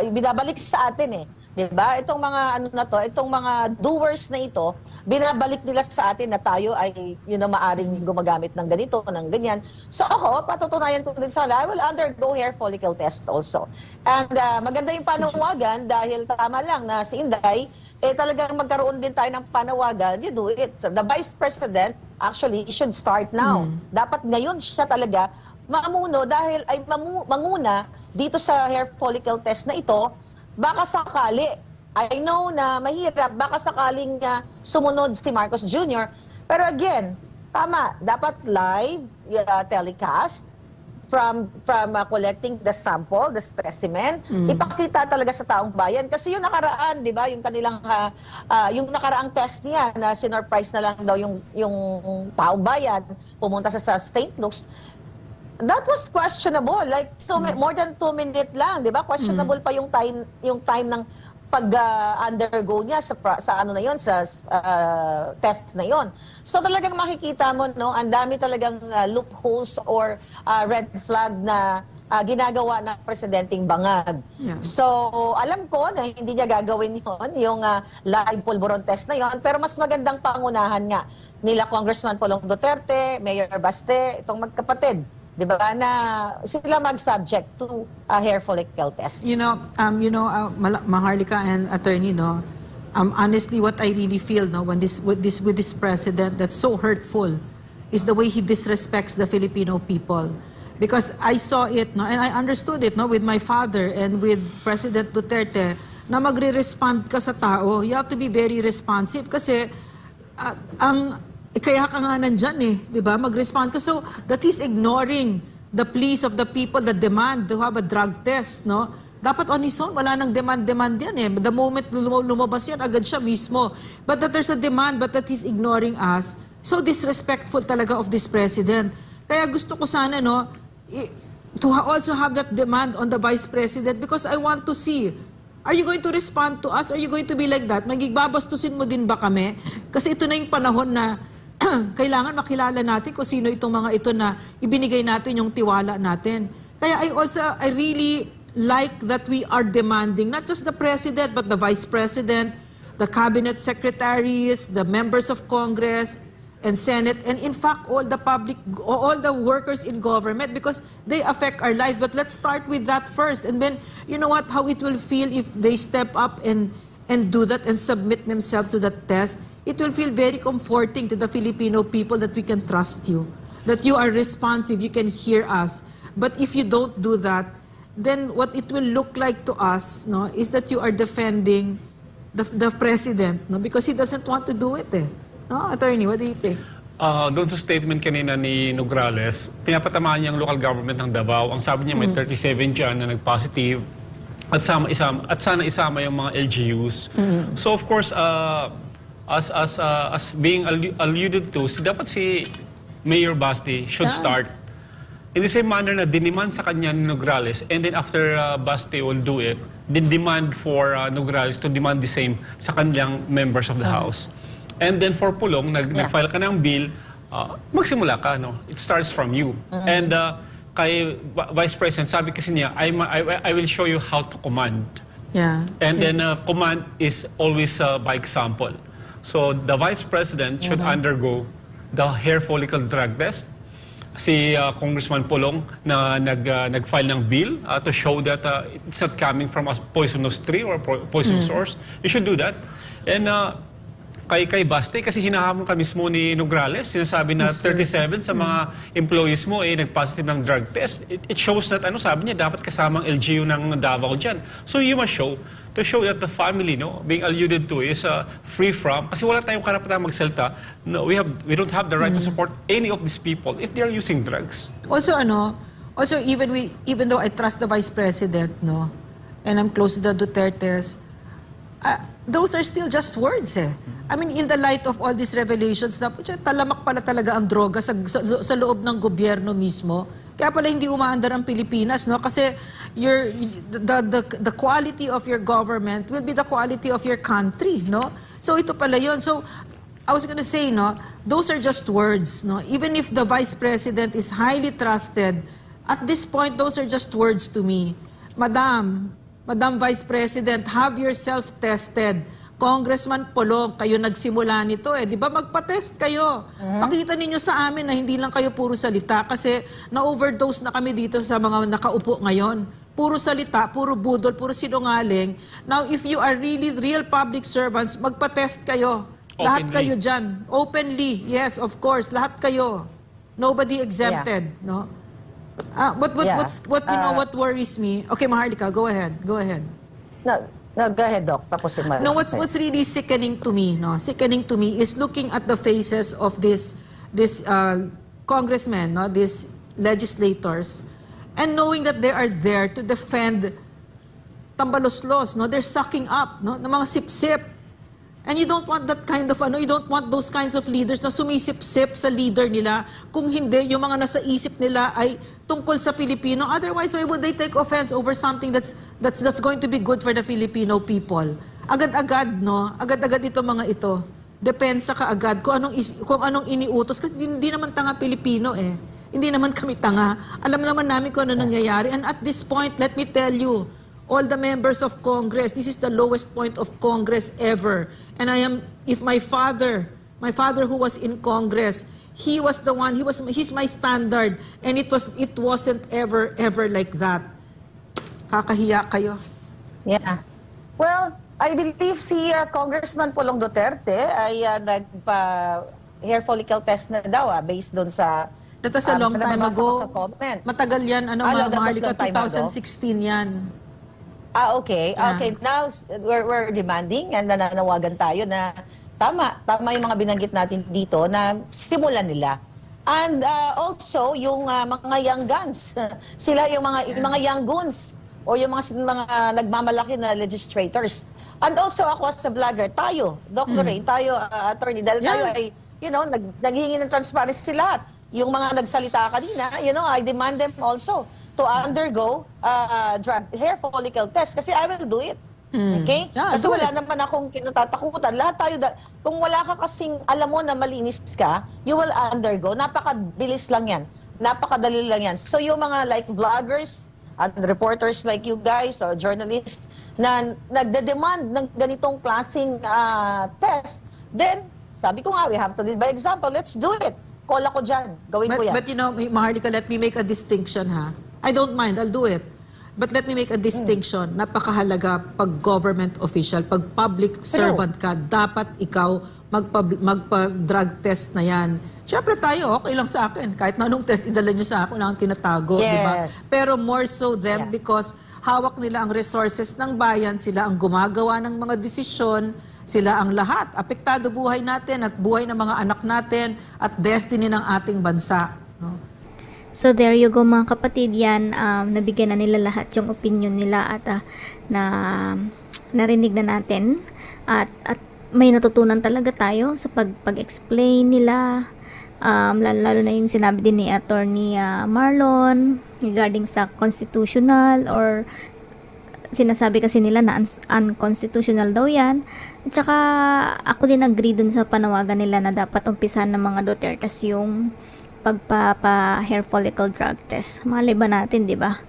binabalik sa atin eh. Diba? Itong mga itong mga doers na ito, binabalik nila sa atin na tayo ay maaring gumagamit ng ganito, ng ganyan. So ako, patutunayan ko din sana, I will undergo hair follicle test also. And maganda yung panawagan dahil tama lang na si Inday, talagang magkaroon din tayo ng panawagan, you do it. The Vice President actually should start now. Dapat ngayon siya talaga mamuno dahil ay manguna dito sa hair follicle test na ito. Baka sakali, I know na mahirap, baka sakaling sumunod si Marcos Jr. Pero again, tama, dapat live telecast from collecting the sample, the specimen, ipakita talaga sa taong bayan. Kasi yung nakaraan, di ba, yung kanilang, yung nakaraang test niya na sinurprise na lang daw yung taong bayan, pumunta sa St. Luke's, that was questionable. Like more than 2 minutes lang, 'di ba? Questionable pa yung time ng pag-undergo niya sa ano na 'yon, sa test na 'yon. So talagang makikita mo ang dami talagang loopholes or red flag na ginagawa ng presidenteng bangag. Yeah. So alam ko na hindi niya gagawin 'yon, yung live pulburon test na 'yon, pero mas magandang pangunahan nga nila Congressman Pulong Duterte, Mayor Baste, itong magkapatid. Diba na sila mag-subject to a hair follicle test. Maharlika and attorney, honestly, what I really feel, with this president that's so hurtful is the way he disrespects the Filipino people. Because I saw it, and I understood it, with my father and with President Duterte, na magre-respond ka sa tao. You have to be very responsive kasi kaya ka nga nandyan di ba? Mag-respond ka. So, that he's ignoring the pleas of the people that demand to have a drug test, no? Dapat on his own, wala nang demand yan The moment lumabas yan, agad siya mismo. But that there's a demand, but that he's ignoring us. So disrespectful talaga of this president. Kaya gusto ko sana, to also have that demand on the vice president because I want to see, are you going to respond to us? Are you going to be like that? Magigbabastusin mo din ba kami? Kasi ito na yung panahon na kailangan makilala natin kung sino itong mga ito na ibinigay natin yung tiwala natin. Kaya I really like that we are demanding not just the president but the vice president, the cabinet secretaries, the members of Congress, and Senate, and in fact, all the workers in government, because they affect our lives. But let's start with that first. And then, you know what, how it will feel if they step up and do that and submit themselves to that test. It will feel very comforting to the Filipino people that we can trust you, that you are responsive, you can hear us. But if you don't do that, then what it will look like to us, no, is that you are defending the president, no, because he doesn't want to do it, eh. No, Attorney, what do you think? Doon sa statement kanina ni Nograles, pinapatamaan niya ang local government ng Davao. Ang sabi niya may 37 dyan na nag-positive at sana isama yung mga LGUs. So of course, as being alluded to, dapat si Mayor Basti should start in the same manner na diniman sa kanya ni Nograles, and then after Basti will do it, then demand for Nograles to demand the same sa kanilang members of the House. And then for Pulong, nag-file ka ng bill, magsimula ka, no? It starts from you. And kay Vice President, sabi kasi niya, I will show you how to command. Yeah. And then command is always by example. So the Vice President should undergo the hair follicle drug test. Si Congressman Pulong na nag-file ng bill to show that it's not coming from a poisonous tree or poison source. You should do that. And kay Basti, kasi hinahamon ka mismo ni Nograles, sinasabi na 37 sa mga employees mo nag-positive ng drug test. It shows that, sabi niya, dapat kasamang LGU ng Davao dyan. So you must show that the family, no, being alluded to is free from, kasi wala tayong karapatan magsalita. No, we don't have the right to support any of these people if they are using drugs. Also, even though I trust the Vice President, no, and I'm close to the Dutertes, those are still just words, eh. I mean, in the light of all these revelations na talamak pala talaga ang droga sa loob ng gobyerno mismo. Kaya pala hindi umaandar ang Pilipinas, no? Kasi the quality of your government will be the quality of your country, no? So ito pala yun. So I was gonna say, no, those are just words, no? Even if the Vice President is highly trusted, at this point, those are just words to me. Madam Vice President, have yourself tested. Congressman Pulong, kayo nagsimula nito, eh. Di ba magpa-test kayo? Pakita ninyo sa amin na hindi lang kayo puro salita kasi na-overdose na kami dito sa mga nakaupo ngayon. Puro salita, puro budol, puro sinungaling. Now, if you are really real public servants, magpa-test kayo. Lahat kayo dyan. Openly, yes, of course. Lahat kayo. Nobody exempted, no? But what worries me? Okay, Maharlika, go ahead. No, go ahead, Doc. Tapusin mo. No, what's really sickening to me, no? Sickening to me is looking at the faces of this congressmen, no, these legislators, and knowing that they are there to defend tambaloslos, no? They're sucking up, no, ng mga sip-sip. And you don't want that kind of, you don't want those kinds of leaders na sumisip-sip sa leader nila kung hindi yung mga nasa isip nila ay tungkol sa Pilipino. Otherwise, why would they take offense over something that's going to be good for the Filipino people? Agad-agad, no? Agad-agad ito mga ito. Depensa ka agad kung anong iniutos. Kasi hindi naman tanga Pilipino, eh. Hindi naman kami tanga. Alam naman namin kung ano nangyayari. And at this point, let me tell you, all the members of Congress, this is the lowest point of Congress ever. And if my father who was in Congress, he was the one, he's my standard, and it wasn't ever like that. Kakahiya kayo. Yeah. Well, I believe si Congressman Pulong Duterte ay nagpa-hair follicle test na daw, based doon sa that was a long time ago. Sa comment. Matagal yan, Maharlika, 2016 yan. Okay. Yeah. Okay, now we're demanding and nananawagan tayo na tama yung mga binanggit natin dito na simulan nila. And also yung mga young guns, sila yung mga young goons o yung mga nagmamalaki na legislators. And also ako as a vlogger, tayo, Dr. Ray, tayo attorney, dahil tayo ay naghihingi ng transparency lahat. Yung mga nagsalita kanina, I demand them also to undergo hair follicle test kasi I will do it. Okay? Yeah, kasi wala naman akong kinatatakutan. Lahat tayo, kung wala ka kasing alam mo na malinis ka, you will undergo. Napakabilis lang yan. Napakadali lang yan. So yung mga like vloggers and reporters like you guys or journalists na nagde-demand ng ganitong klaseng test, then Sabi ko nga, we have to lead by example. Let's do it. Call ako dyan. Gawin ko yan. But you know, Maharlika, let me make a distinction, ha? I don't mind, I'll do it. But let me make a distinction. Napakahalaga pag government official, pag public servant ka, dapat ikaw magpa-drug test na yan. Siyempre tayo, okay lang sa akin. Kahit na anong test idala nyo sa akin, lang tinatago, di ba? Pero more so them because hawak nila ang resources ng bayan, sila ang gumagawa ng mga desisyon, sila ang lahat. Apektado buhay natin at buhay ng mga anak natin at destiny ng ating bansa. No? So there you go mga kapatid, yan nabigyan na nila lahat yung opinion nila at na narinig na natin at may natutunan talaga tayo sa pag-explain nila, lalo na yung sinabi din ni Attorney Marlon regarding sa constitutional or sinasabi kasi nila na unconstitutional daw yan. At saka ako din agree dun sa panawagan nila na dapat umpisahan ng mga Dutertes yung pagpapa-hair follicle drug test. Malay ba natin, di ba?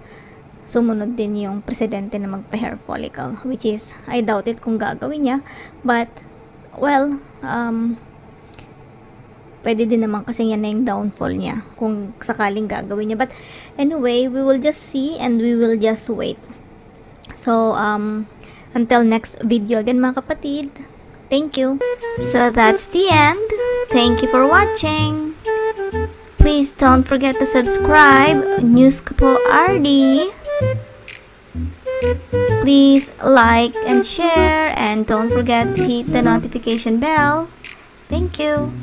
Sumunod din yung presidente na magpa-hair follicle, which is, I doubt it kung gagawin niya. But, well, pwede din naman kasi yan na yung downfall niya kung sakaling gagawin niya. But, anyway, we will just see and we will just wait. So, until next video again mga kapatid, thank you. So, that's the end. Thank you for watching. Please don't forget to subscribe, News ko po RD. Please like and share and don't forget to hit the notification bell. Thank you.